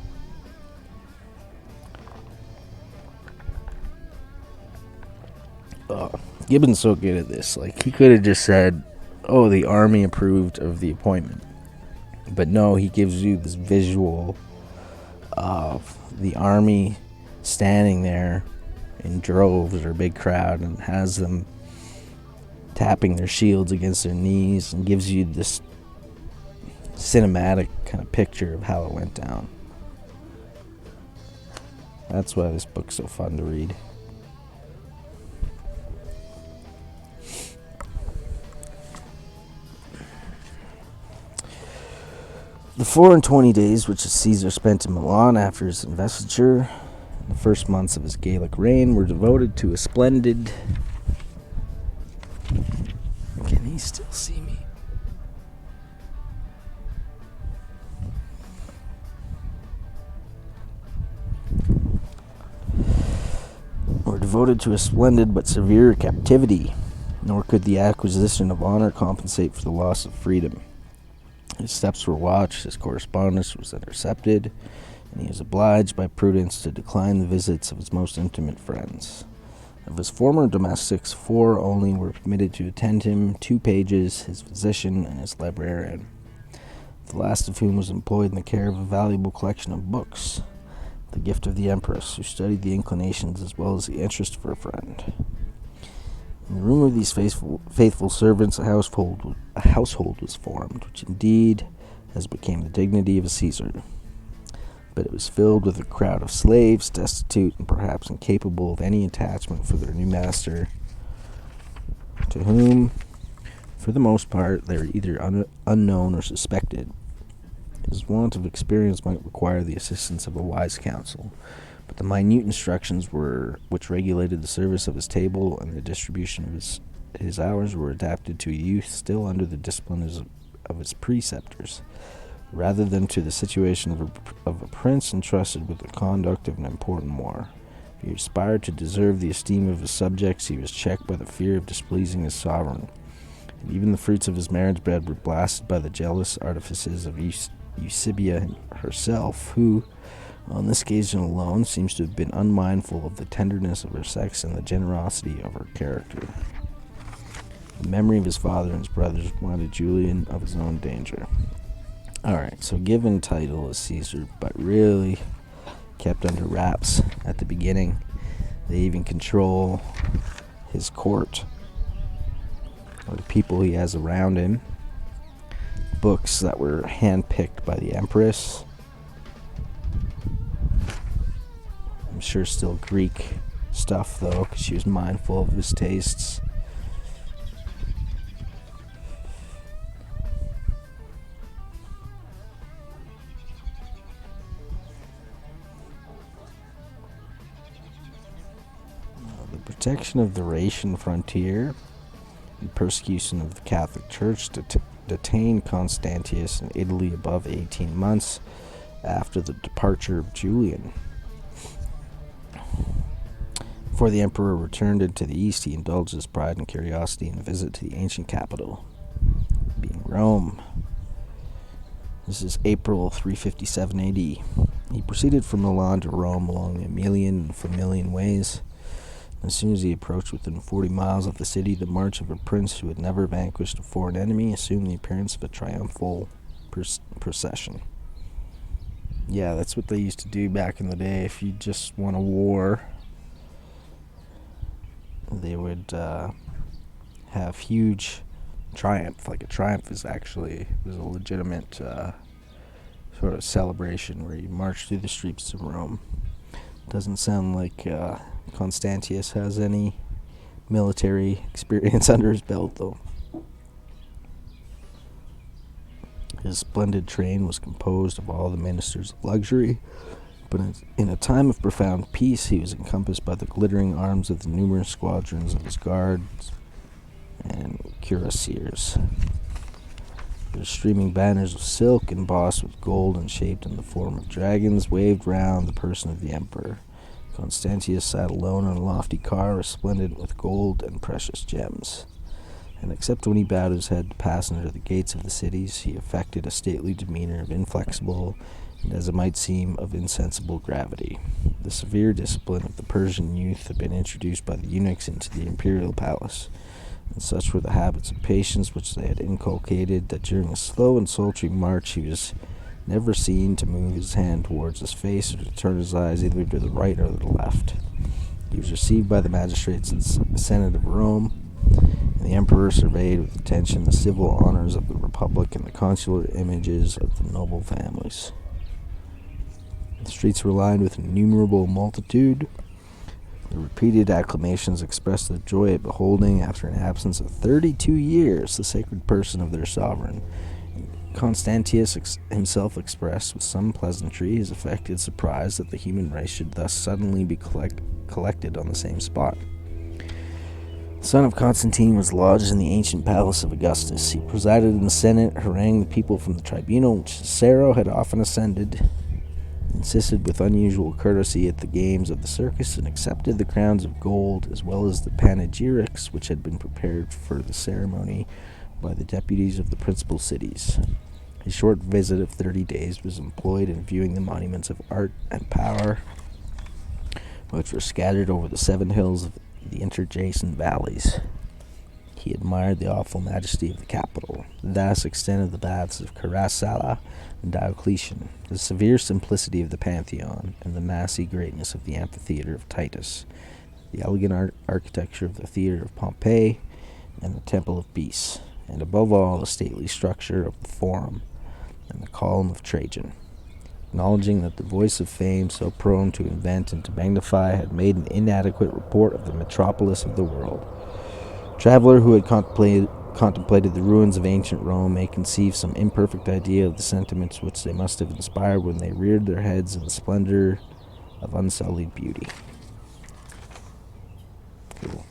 Gibbon's so good at this. Like, he could have just said, oh, the army approved of the appointment. But no, he gives you this visual of the army standing there in droves or a big crowd and has them tapping their shields against their knees, and gives you this cinematic kind of picture of how it went down. That's why this book's so fun to read. The 24 days which Caesar spent in Milan after his investiture, the first months of his Gallic reign, were devoted to a splendid... Can he still see me? Were devoted to a splendid but severe captivity, nor could the acquisition of honor compensate for the loss of freedom. His steps were watched, his correspondence was intercepted, and he was obliged by prudence to decline the visits of his most intimate friends. Of his former domestics, 4 only were permitted to attend him: 2 pages, his physician, and his librarian, the last of whom was employed in the care of a valuable collection of books, the gift of the empress, who studied the inclinations as well as the interest of her friend. In the room of these faithful servants, a household was formed, which indeed has become the dignity of a Caesar. But it was filled with a crowd of slaves, destitute and perhaps incapable of any attachment for their new master, to whom, for the most part, they were either unknown or suspected. His want of experience might require the assistance of a wise counsel, but the minute instructions which regulated the service of his table and the distribution of his hours were adapted to a youth still under the discipline of his preceptors, rather than to the situation of a prince entrusted with the conduct of an important war. If he aspired to deserve the esteem of his subjects, he was checked by the fear of displeasing his sovereign, and even the fruits of his marriage bed were blasted by the jealous artifices of Eusebia herself, who, on this occasion alone, seems to have been unmindful of the tenderness of her sex and the generosity of her character. The memory of his father and his brothers reminded Julian of his own danger. Alright, so given title as Caesar, but really kept under wraps at the beginning. They even control his court, or the people he has around him. Books that were handpicked by the empress. I'm sure still Greek stuff, though, because she was mindful of his tastes. protection of the Rhaetian frontier and persecution of the Catholic Church detained Constantius in Italy above 18 months after the departure of Julian. Before the emperor returned into the east, he indulged his pride and curiosity in a visit to the ancient capital, being Rome. This is April 357 AD. He proceeded from Milan to Rome along the Aemilian and Flaminian ways. As soon as he approached within 40 miles of the city, the march of a prince who had never vanquished a foreign enemy assumed the appearance of a triumphal procession. Yeah, that's what they used to do back in the day. If you just won a war, they would have huge triumph. Like a triumph was a legitimate sort of celebration where you march through the streets of Rome. Doesn't sound like Constantius has any military experience under his belt, though. His splendid train was composed of all the ministers of luxury, but in a time of profound peace, he was encompassed by the glittering arms of the numerous squadrons of his guards and cuirassiers. Their streaming banners of silk, embossed with gold and shaped in the form of dragons, waved round the person of the emperor. Constantius sat alone in a lofty car, resplendent with gold and precious gems. And except when he bowed his head to pass under the gates of the cities, he affected a stately demeanor of inflexible and, as it might seem, of insensible gravity. The severe discipline of the Persian youth had been introduced by the eunuchs into the imperial palace, and such were the habits of patience which they had inculcated that during a slow and sultry march he was never seen to move his hand towards his face or to turn his eyes either to the right or the left. He was received by the magistrates and Senate of Rome, and the emperor surveyed with attention the civil honors of the republic and the consular images of the noble families. The streets were lined with an innumerable multitude. The repeated acclamations expressed the joy at beholding, after an absence of 32 years, the sacred person of their sovereign. Constantius himself expressed with some pleasantry his affected surprise that the human race should thus suddenly be collected on the same spot. The son of Constantine was lodged in the ancient palace of Augustus. He presided in the Senate, harangued the people from the tribunal which Cicero had often ascended, insisted with unusual courtesy at the games of the circus, and accepted the crowns of gold as well as the panegyrics which had been prepared for the ceremony by the deputies of the principal cities. His short visit of 30 days was employed in viewing the monuments of art and power which were scattered over the 7 hills of the interjacent valleys. He admired the awful majesty of the capital, the vast extent of the baths of Caracalla and Diocletian, the severe simplicity of the Pantheon, and the massy greatness of the amphitheater of Titus, the elegant architecture of the theater of Pompey, and the temple of Peace, and above all the stately structure of the Forum and the column of Trajan. Acknowledging that the voice of fame, so prone to invent and to magnify, had made an inadequate report of the metropolis of the world. A traveler who had contemplated the ruins of ancient Rome may conceive some imperfect idea of the sentiments which they must have inspired when they reared their heads in the splendor of unsullied beauty. Cool.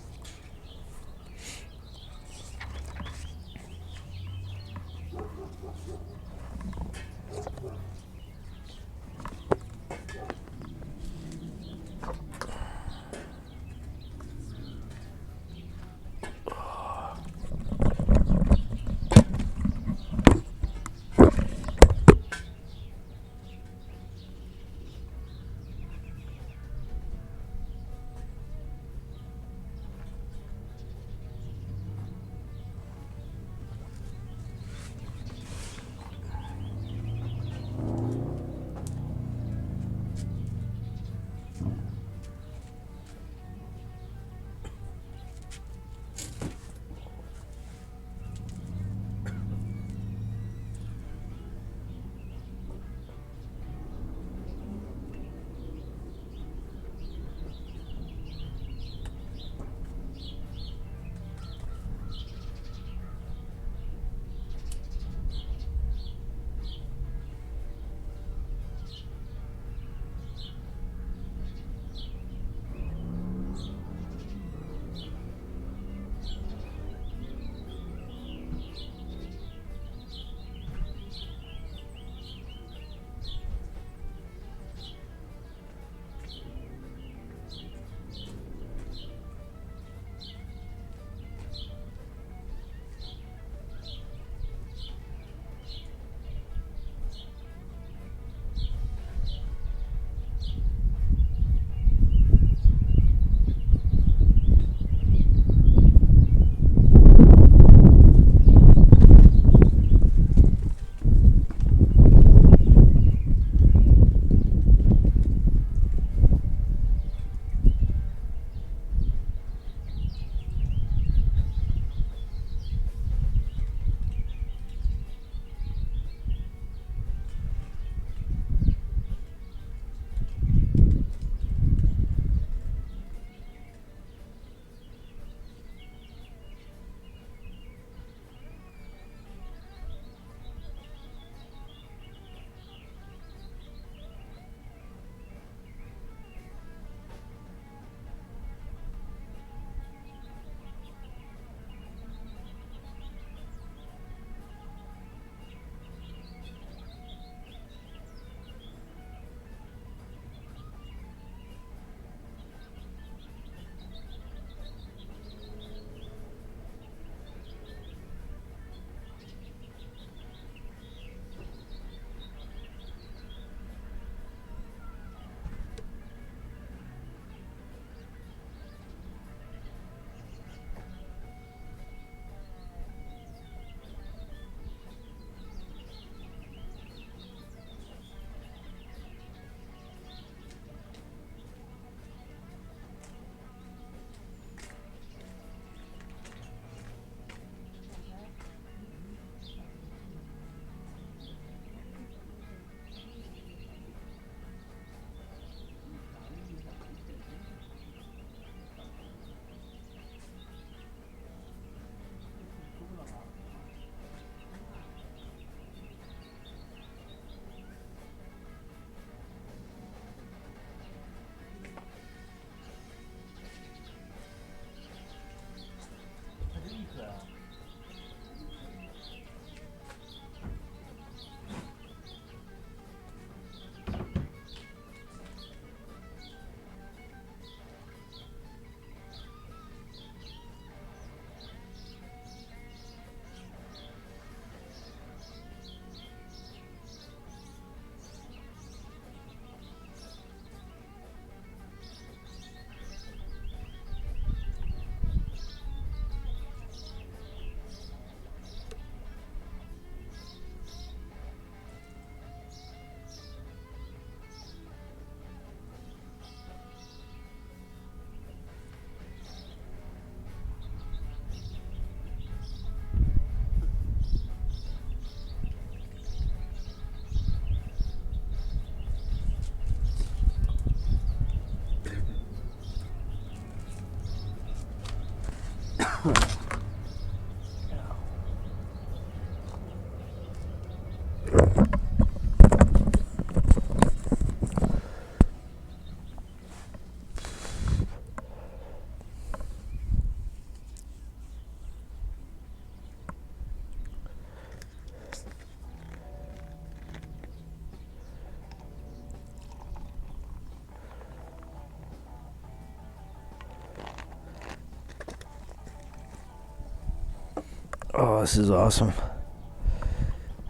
Oh, this is awesome.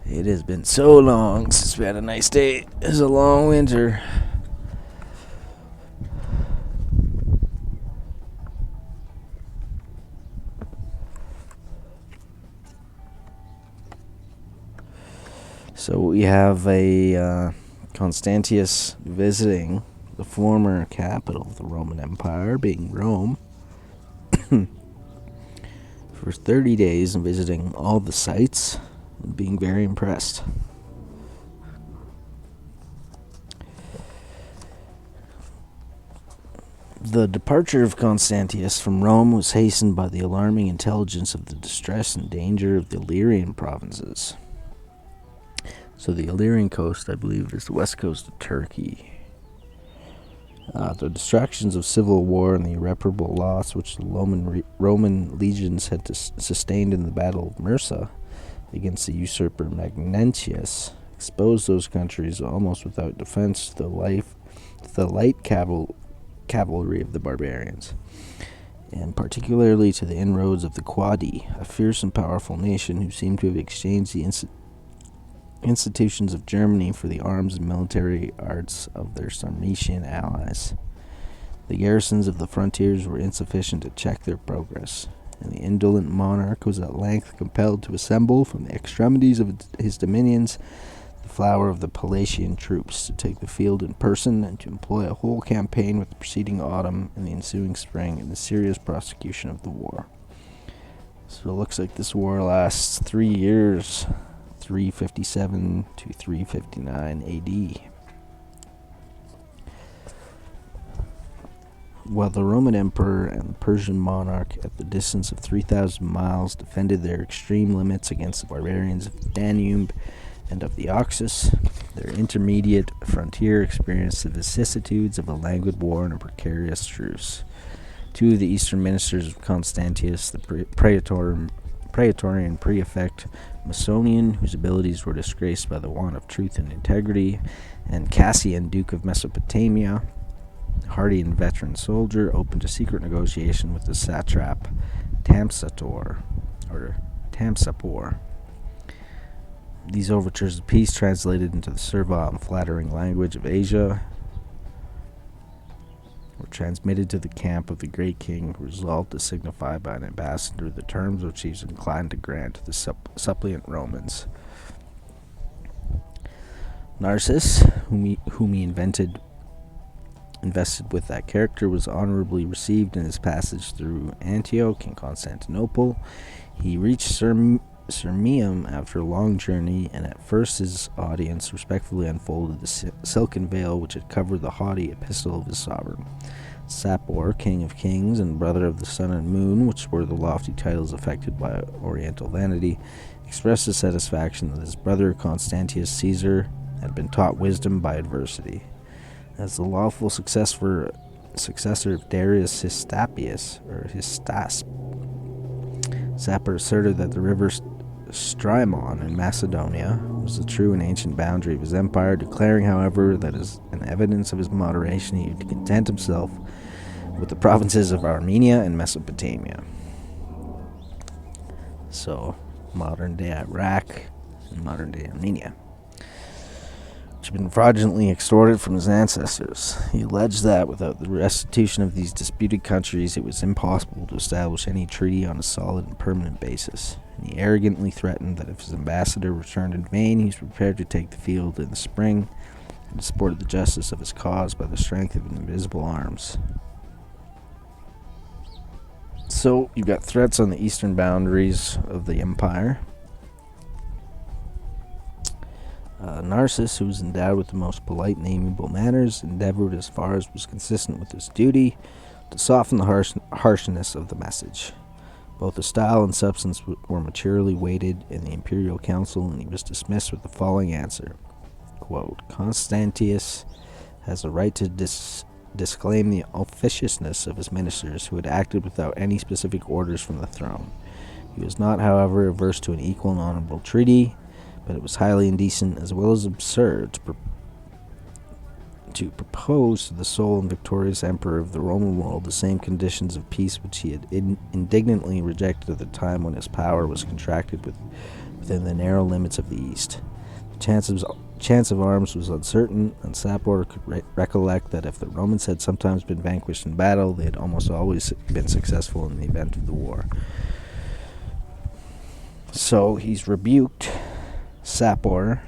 It has been so long since we had a nice day. It's a long winter. So we have a Constantius visiting the former capital of the Roman Empire, being Rome, for 30 days and visiting all the sites and being very impressed. The departure of Constantius from Rome was hastened by the alarming intelligence of the distress and danger of the Illyrian provinces. So the Illyrian coast, I believe, is the west coast of Turkey. The distractions of civil war and the irreparable loss which the Roman legions had sustained in the Battle of Mursa against the usurper Magnentius exposed those countries almost without defense to the light cavalry of the barbarians, and particularly to the inroads of the Quadi, a fierce and powerful nation who seemed to have exchanged the institutions of Germany for the arms and military arts of their Sarmatian allies. The garrisons of the frontiers were insufficient to check their progress, and the indolent monarch was at length compelled to assemble from the extremities of his dominions the flower of the Palatian troops, to take the field in person and to employ a whole campaign with the preceding autumn and the ensuing spring in the serious prosecution of the war. So it looks like this war lasts 3 years, 357 to 359 AD. While the Roman emperor and the Persian monarch, at the distance of 3,000 miles, defended their extreme limits against the barbarians of the Danube and of the Oxus, their intermediate frontier experienced the vicissitudes of a languid war and a precarious truce. Two of the eastern ministers of Constantius, the Praetorian prefect Masonian, whose abilities were disgraced by the want of truth and integrity, and Cassian, Duke of Mesopotamia, a hardy and veteran soldier, opened a secret negotiation with the satrap Tamsapor. These overtures of peace, translated into the servile and flattering language of Asia, were transmitted to the camp of the great king, who resolved to signify by an ambassador the terms which he was inclined to grant to the suppliant Romans. Narses, whom he invested with that character, was honorably received in his passage through Antioch and Constantinople. He reached Sirmium after a long journey, and at first his audience respectfully unfolded the silken veil which had covered the haughty epistle of his sovereign. Sapor, king of kings and brother of the sun and moon, which were the lofty titles affected by oriental vanity, expressed his satisfaction that his brother Constantius Caesar had been taught wisdom by adversity. As the lawful successor of Darius Hystaspes, Sapor asserted that the river Strymon in Macedonia was the true and ancient boundary of his empire, declaring, however, that as an evidence of his moderation he would content himself with the provinces of Armenia and Mesopotamia. So, modern-day Iraq and modern-day Armenia, which had been fraudulently extorted from his ancestors. He alleged that without the restitution of these disputed countries, it was impossible to establish any treaty on a solid and permanent basis. And he arrogantly threatened that if his ambassador returned in vain, he was prepared to take the field in the spring and supported the justice of his cause by the strength of invisible arms. So, you've got threats on the eastern boundaries of the empire. Narses, who was endowed with the most polite and amiable manners, endeavored, as far as was consistent with his duty, to soften the harshness of the message. Both the style and substance were materially weighted in the imperial council, and he was dismissed with the following answer. Quote, Constantius has a right to disclaim the officiousness of his ministers who had acted without any specific orders from the throne. He was not, however, averse to an equal and honorable treaty, but it was highly indecent as well as absurd to propose to the sole and victorious emperor of the Roman world the same conditions of peace which he had indignantly rejected at the time when his power was contracted within the narrow limits of the East. The chance of arms was uncertain, and Sapor could recollect that if the Romans had sometimes been vanquished in battle, they had almost always been successful in the event of the war. So he's rebuked. Sapor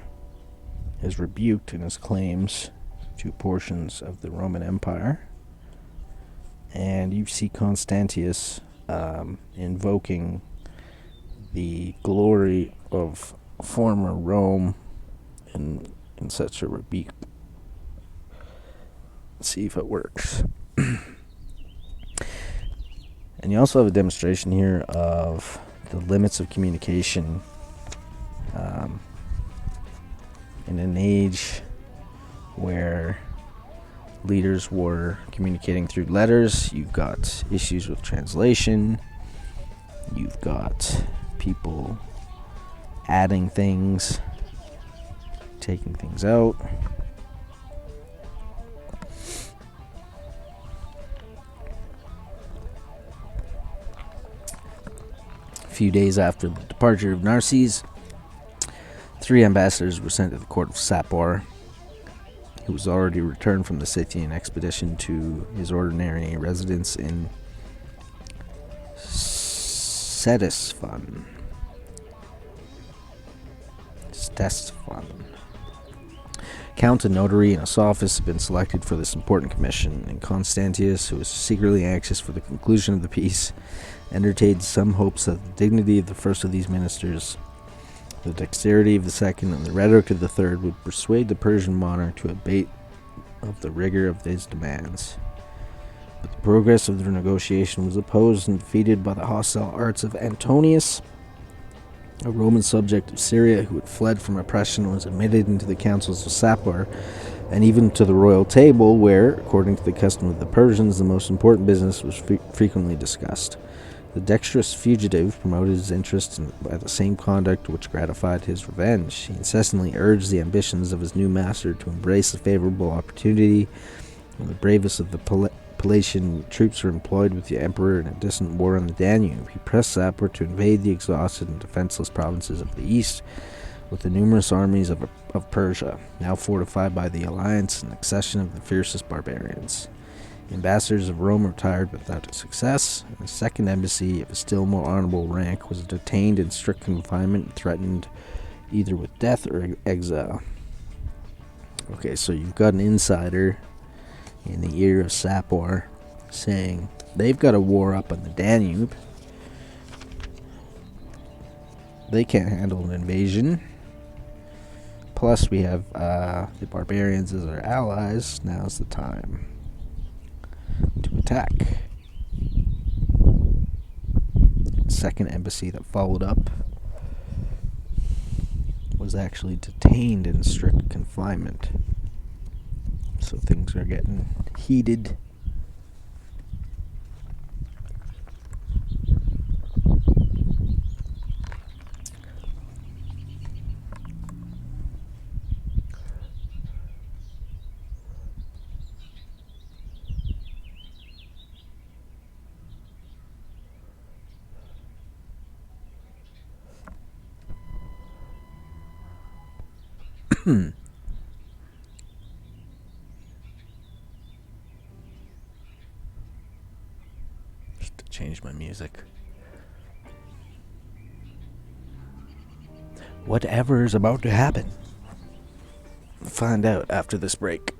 is rebuked in his claims to portions of the Roman Empire, and you see Constantius invoking the glory of former Rome in such a rebuke. Let's see if it works. And you also have a demonstration here of the limits of communication in an age where leaders were communicating through letters. You've got issues with translation. You've got people adding things, taking things out. A few days after the departure of Narses, 3 ambassadors were sent to the court of Sapor, who was already returned from the Scythian expedition to his ordinary residence in Ctesiphon. Count, a notary, and a sophist had been selected for this important commission, and Constantius, who was secretly anxious for the conclusion of the peace, entertained some hopes that the dignity of the first of these ministers, the dexterity of the second, and the rhetoric of the third would persuade the Persian monarch to abate of the rigor of his demands. But the progress of the negotiation was opposed and defeated by the hostile arts of Antonius, a Roman subject of Syria who had fled from oppression and was admitted into the councils of Sapor, and even to the royal table where, according to the custom of the Persians, the most important business was frequently discussed. The dexterous fugitive promoted his interest by the same conduct which gratified his revenge. He incessantly urged the ambitions of his new master to embrace the favorable opportunity. When the bravest of the Palatian troops were employed with the emperor in a distant war on the Danube, he pressed Sapor to invade the exhausted and defenseless provinces of the east with the numerous armies of Persia, now fortified by the alliance and accession of the fiercest barbarians. The ambassadors of Rome retired without success, and a second embassy of a still more honorable rank was detained in strict confinement and threatened either with death or exile. Okay, so you've got an insider in the ear of Sapor saying they've got a war up on the Danube. They can't handle an invasion. Plus we have the barbarians as our allies. Now's the time to attack. Second embassy that followed up was actually detained in strict confinement. So things are getting heated. Just to change my music. Whatever is about to happen? Find out after this break.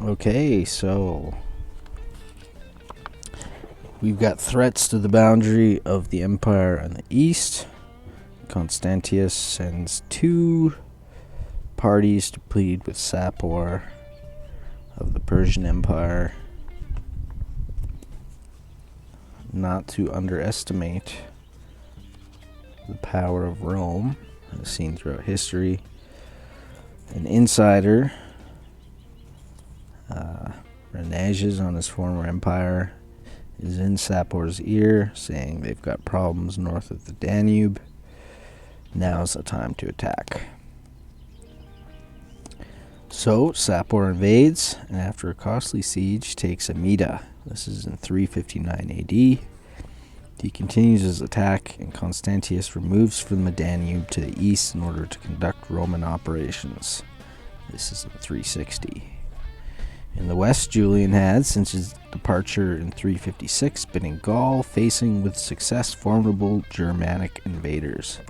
Okay, so we've got threats to the boundary of the empire on the east. Constantius sends 2 parties to plead with Sapor of the Persian Empire not to underestimate the power of Rome, as seen throughout history. An insider reneges on his former empire is in Sapor's ear, saying they've got problems north of the Danube. Now's the time to attack. So Sapor invades, and after a costly siege, takes Amida. This is in 359 AD. He continues his attack, and Constantius removes from the Danube to the east in order to conduct Roman operations. This is in 360. In the west, Julian had, since his departure in 356, been in Gaul, facing with success formidable Germanic invaders.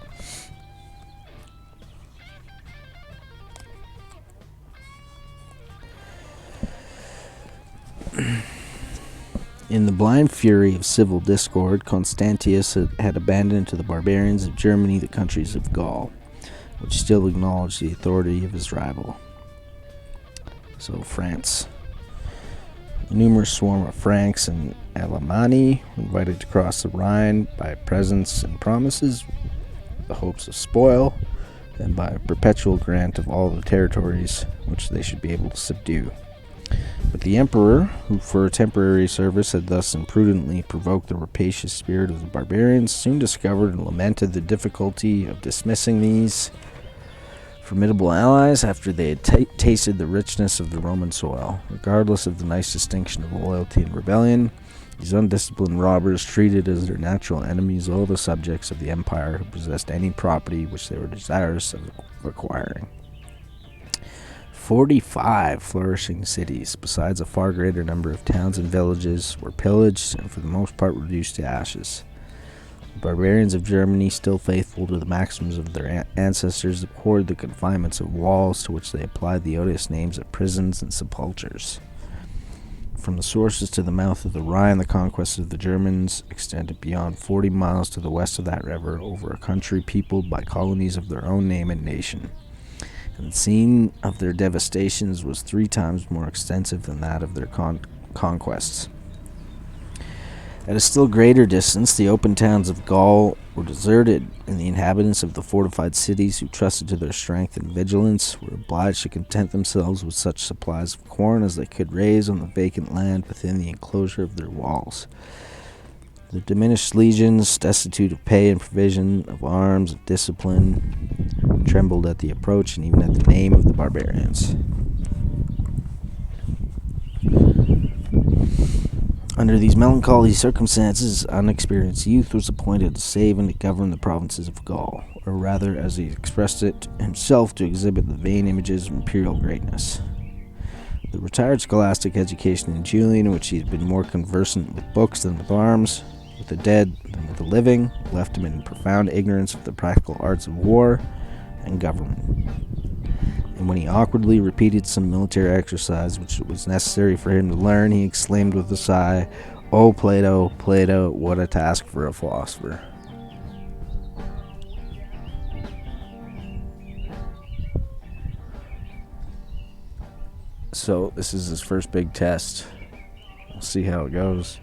In the blind fury of civil discord, Constantius had abandoned to the barbarians of Germany the countries of Gaul, which still acknowledged the authority of his rival. So France. A numerous swarm of Franks and Alemanni were invited to cross the Rhine by presents and promises, the hopes of spoil, and by a perpetual grant of all the territories which they should be able to subdue. But the emperor, who for a temporary service had thus imprudently provoked the rapacious spirit of the barbarians, soon discovered and lamented the difficulty of dismissing these formidable allies after they had tasted the richness of the Roman soil. Regardless of the nice distinction of loyalty and rebellion, these undisciplined robbers treated as their natural enemies all the subjects of the empire who possessed any property which they were desirous of acquiring. 45 flourishing cities, besides a far greater number of towns and villages, were pillaged and for the most part reduced to ashes. The barbarians of Germany, still faithful to the maxims of their ancestors, abhorred the confinements of walls to which they applied the odious names of prisons and sepulchres. From the sources to the mouth of the Rhine, the conquest of the Germans extended beyond 40 miles to the west of that river, over a country peopled by colonies of their own name and nation. And the scene of their devastations was 3 times more extensive than that of their conquests. At a still greater distance, the open towns of Gaul were deserted, and the inhabitants of the fortified cities, who trusted to their strength and vigilance, were obliged to content themselves with such supplies of corn as they could raise on the vacant land within the enclosure of their walls. The diminished legions, destitute of pay and provision, of arms, of discipline, trembled at the approach and even at the name of the barbarians. Under these melancholy circumstances, unexperienced youth was appointed to save and to govern the provinces of Gaul, or rather, as he expressed it himself, to exhibit the vain images of imperial greatness. The retired scholastic education in Julian, in which he had been more conversant with books than with arms, with the dead than with the living, left him in profound ignorance of the practical arts of war and government. And when he awkwardly repeated some military exercise which it was necessary for him to learn, he exclaimed with a sigh, "O Plato, Plato, what a task for a philosopher." So this is his first big test. We'll see how it goes.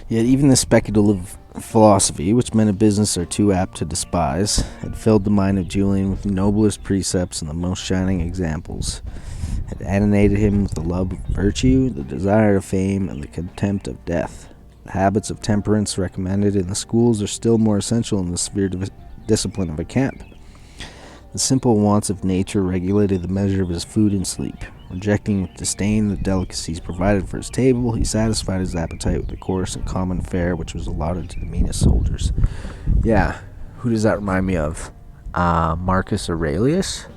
Yet even the speculative philosophy, which men of business are too apt to despise, had filled the mind of Julian with the noblest precepts and the most shining examples, had animated him with the love of virtue, the desire of fame, and the contempt of death. The habits of temperance recommended in the schools are still more essential in the severe discipline of a camp. The simple wants of nature regulated the measure of his food and sleep. Rejecting with disdain the delicacies provided for his table, he satisfied his appetite with the coarse and common fare which was allotted to the meanest soldiers. Yeah, who does that remind me of? Marcus Aurelius?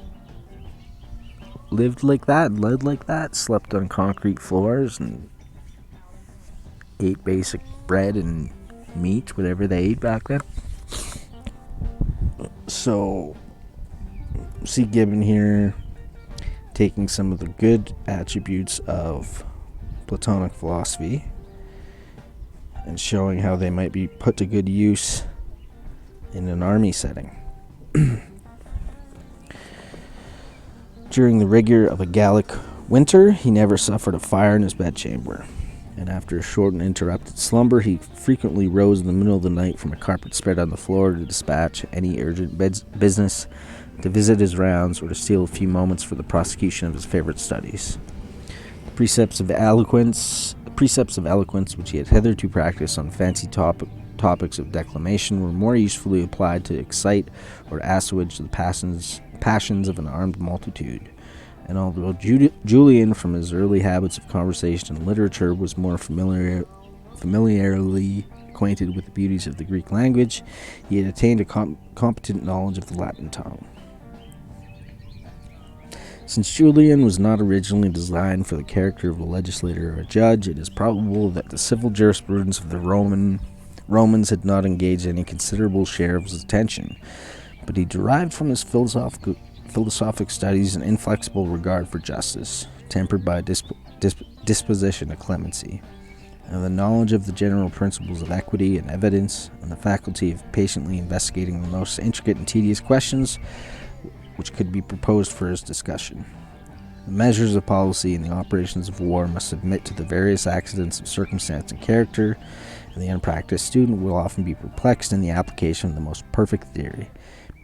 Lived like that, led like that, slept on concrete floors, and ate basic bread and meat, whatever they ate back then. So, see Gibbon here, taking some of the good attributes of Platonic philosophy and showing how they might be put to good use in an army setting. During the rigor of a Gallic winter, he never suffered a fire in his bedchamber, and after a short and interrupted slumber, he frequently rose in the middle of the night from a carpet spread on the floor to dispatch any urgent business, to visit his rounds, or to steal a few moments for the prosecution of his favorite studies. The precepts of eloquence, which he had hitherto practiced on fancy topics of declamation, were more usefully applied to excite or assuage the passions of an armed multitude. And although Julian, from his early habits of conversation and literature, was more familiarly acquainted with the beauties of the Greek language, he had attained a competent knowledge of the Latin tongue. Since Julian was not originally designed for the character of a legislator or a judge, it is probable that the civil jurisprudence of the Romans had not engaged any considerable share of his attention, but he derived from his philosophic studies an inflexible regard for justice, tempered by a disposition to clemency, and the knowledge of the general principles of equity and evidence, and the faculty of patiently investigating the most intricate and tedious questions which could be proposed for his discussion. The measures of policy and the operations of war must submit to the various accidents of circumstance and character, and the unpracticed student will often be perplexed in the application of the most perfect theory.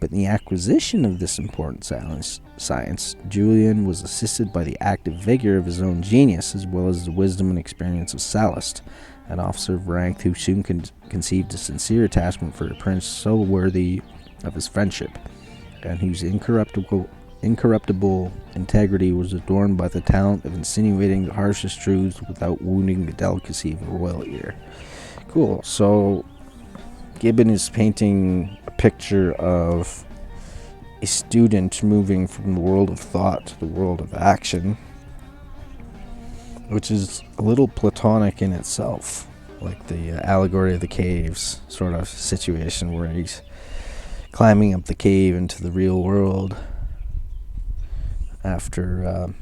But in the acquisition of this important science, Julian was assisted by the active vigor of his own genius, as well as the wisdom and experience of Sallust, an officer of rank who soon conceived a sincere attachment for a prince so worthy of his friendship, and whose incorruptible integrity was adorned by the talent of insinuating the harshest truths without wounding the delicacy of a royal ear. Cool. So Gibbon is painting a picture of a student moving from the world of thought to the world of action, which is a little Platonic in itself, like the allegory of the caves sort of situation where he's climbing up the cave into the real world after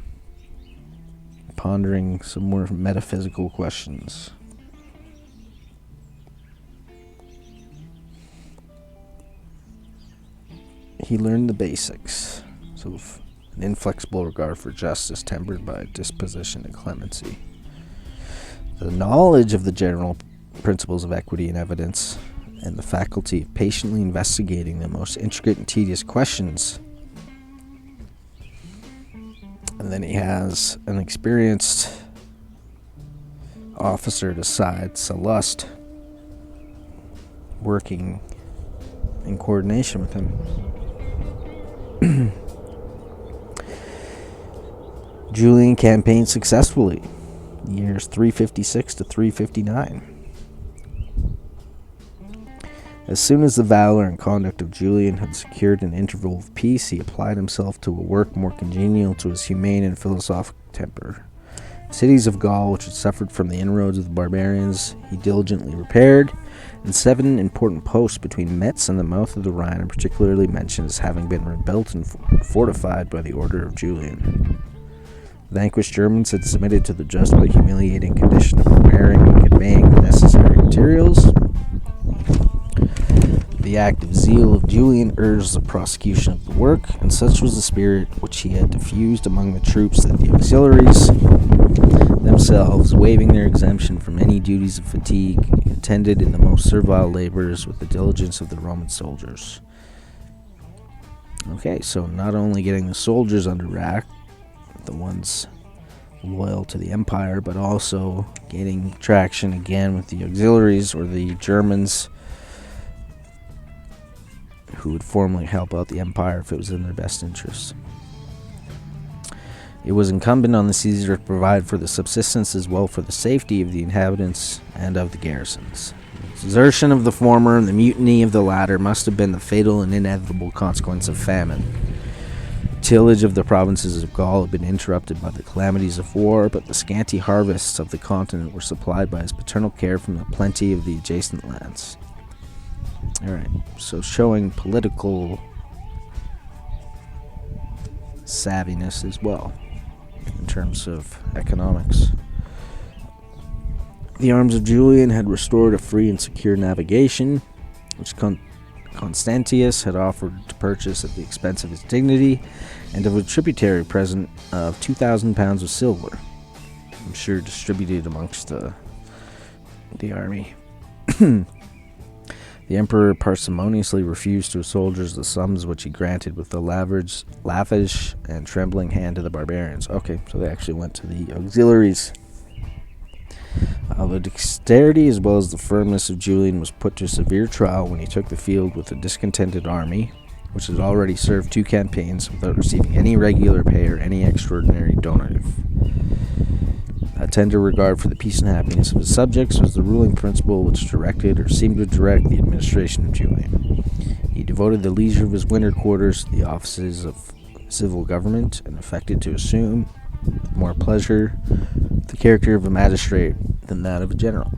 pondering some more metaphysical questions. He learned the basics, so an inflexible regard for justice tempered by a disposition to clemency. The knowledge of the general principles of equity and evidence, and the faculty of patiently investigating the most intricate and tedious questions. And then he has an experienced officer at his side, Sallust, working in coordination with him. Julian campaigned successfully, years 356 to 359. As soon as the valor and conduct of Julian had secured an interval of peace, he applied himself to a work more congenial to his humane and philosophic temper. The cities of Gaul, which had suffered from the inroads of the barbarians, he diligently repaired, and 7 important posts between Metz and the mouth of the Rhine are particularly mentioned as having been rebuilt and fortified by the order of Julian. The vanquished Germans had submitted to the just but humiliating condition of preparing and conveying the necessary materials. The active zeal of Julian urged the prosecution of the work, and such was the spirit which he had diffused among the troops that the auxiliaries themselves, waiving their exemption from any duties of fatigue, attended in the most servile labors with the diligence of the Roman soldiers. Okay, so not only getting the soldiers under rack, the ones loyal to the empire, but also gaining traction again with the auxiliaries, or the Germans, who would formally help out the empire if it was in their best interest. It was incumbent on the Caesar to provide for the subsistence as well for the safety of the inhabitants and of the garrisons. The desertion of the former and the mutiny of the latter must have been the fatal and inevitable consequence of famine. Tillage of the provinces of Gaul had been interrupted by the calamities of war, but the scanty harvests of the continent were supplied by his paternal care from the plenty of the adjacent lands. Alright, so showing political savviness as well. terms of economics. The arms of Julian had restored a free and secure navigation, which Constantius had offered to purchase at the expense of his dignity, and of a tributary present of 2,000 pounds of silver, I'm sure distributed amongst the army. The emperor parsimoniously refused to his soldiers the sums which he granted with the lavish and trembling hand to the barbarians. Okay, so they actually went to the auxiliaries. The dexterity as well as the firmness of Julian was put to severe trial when he took the field with a discontented army, which had already served 2 campaigns without receiving any regular pay or any extraordinary donative. A tender regard for the peace and happiness of his subjects was the ruling principle which directed or seemed to direct the administration of Julian. He devoted the leisure of his winter quarters to the offices of civil government and affected to assume, with more pleasure, the character of a magistrate than that of a general.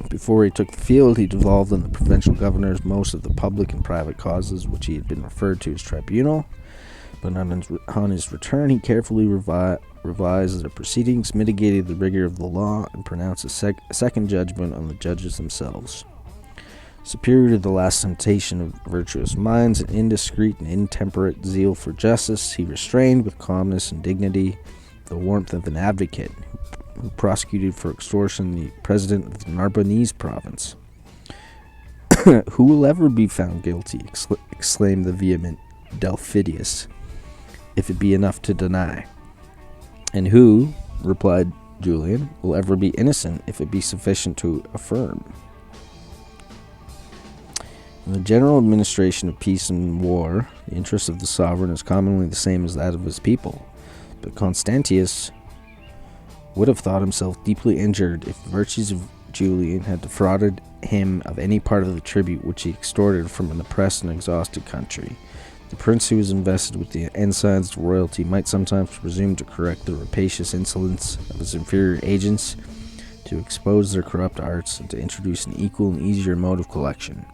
Before he took the field, he devolved on the provincial governors most of the public and private causes which he had been referred to his tribunal, but on his return he carefully revised the proceedings, mitigated the rigor of the law, and pronounced a second judgment on the judges themselves. Superior to the last temptation of virtuous minds, an indiscreet and intemperate zeal for justice, he restrained with calmness and dignity the warmth of an advocate who prosecuted for extortion the president of the Narbonnese province. "Who will ever be found guilty?" exclaimed the vehement Delphidius, "if it be enough to deny?" "And who," replied Julian, "will ever be innocent if it be sufficient to affirm?" In the general administration of peace and war, the interest of the sovereign is commonly the same as that of his people. But Constantius would have thought himself deeply injured if the virtues of Julian had defrauded him of any part of the tribute which he extorted from an oppressed and exhausted country. The prince who was invested with the ensigns of royalty might sometimes presume to correct the rapacious insolence of his inferior agents, to expose their corrupt arts, and to introduce an equal and easier mode of collection.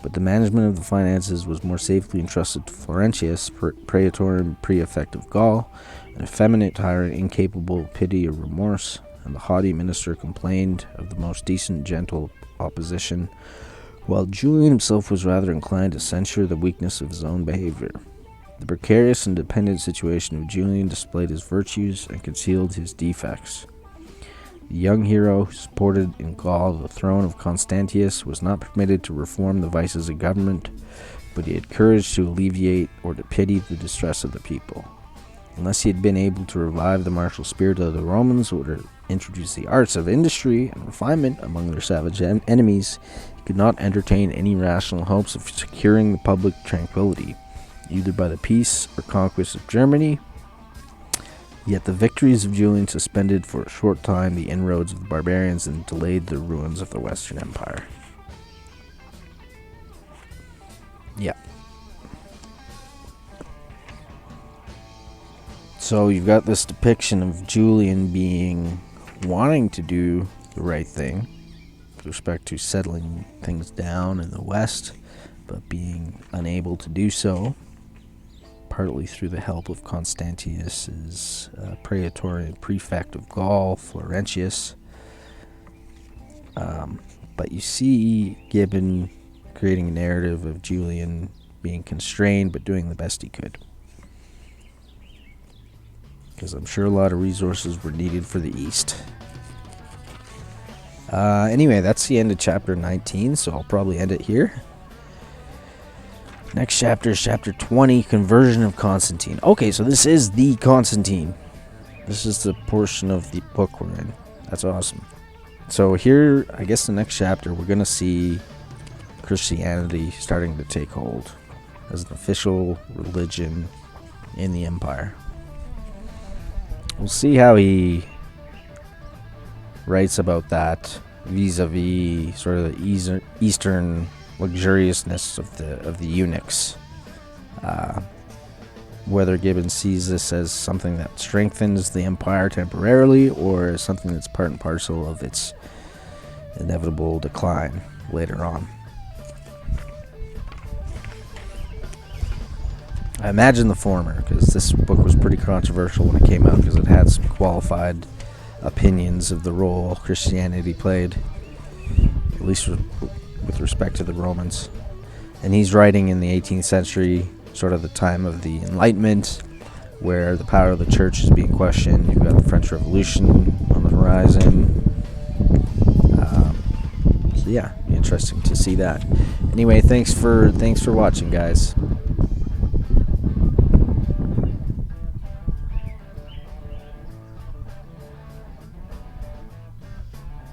But the management of the finances was more safely entrusted to Florentius, praetor and prefect of Gaul, an effeminate tyrant incapable of pity or remorse, and the haughty minister complained of the most decent gentle opposition, while Julian himself was rather inclined to censure the weakness of his own behavior. The precarious and dependent situation of Julian displayed his virtues and concealed his defects. The young hero who supported in Gaul the throne of Constantius was not permitted to reform the vices of government, but he had courage to alleviate or to pity the distress of the people. Unless he had been able to revive the martial spirit of the Romans or to introduce the arts of industry and refinement among their savage enemies, he could not entertain any rational hopes of securing the public tranquility, either by the peace or conquest of Germany. Yet the victories of Julian suspended for a short time the inroads of the barbarians and delayed the ruins of the Western Empire. Yeah. So you've got this depiction of Julian wanting to do the right thing with respect to settling things down in the West, but being unable to do so, partly through the help of Constantius's praetorian prefect of Gaul, Florentius. But you see Gibbon creating a narrative of Julian being constrained but doing the best he could. Because I'm sure a lot of resources were needed for the East. Anyway, that's the end of chapter 19, so I'll probably end it here. Next chapter is chapter 20, Conversion of Constantine. Okay, so this is the Constantine. This is the portion of the book we're in. That's awesome. So here, I guess the next chapter, we're going to see Christianity starting to take hold as an official religion in the empire. We'll see how he writes about that vis-a-vis sort of the Eastern luxuriousness of the eunuchs. Whether Gibbon sees this as something that strengthens the empire temporarily or as something that's part and parcel of its inevitable decline later on. I imagine the former, because this book was pretty controversial when it came out, because it had some qualified opinions of the role Christianity played, at least with respect to the Romans. And he's writing in the 18th century, sort of the time of the Enlightenment, where the power of the church is being questioned. You've got the French Revolution on the horizon. So yeah, interesting to see that. Anyway, thanks for watching, guys.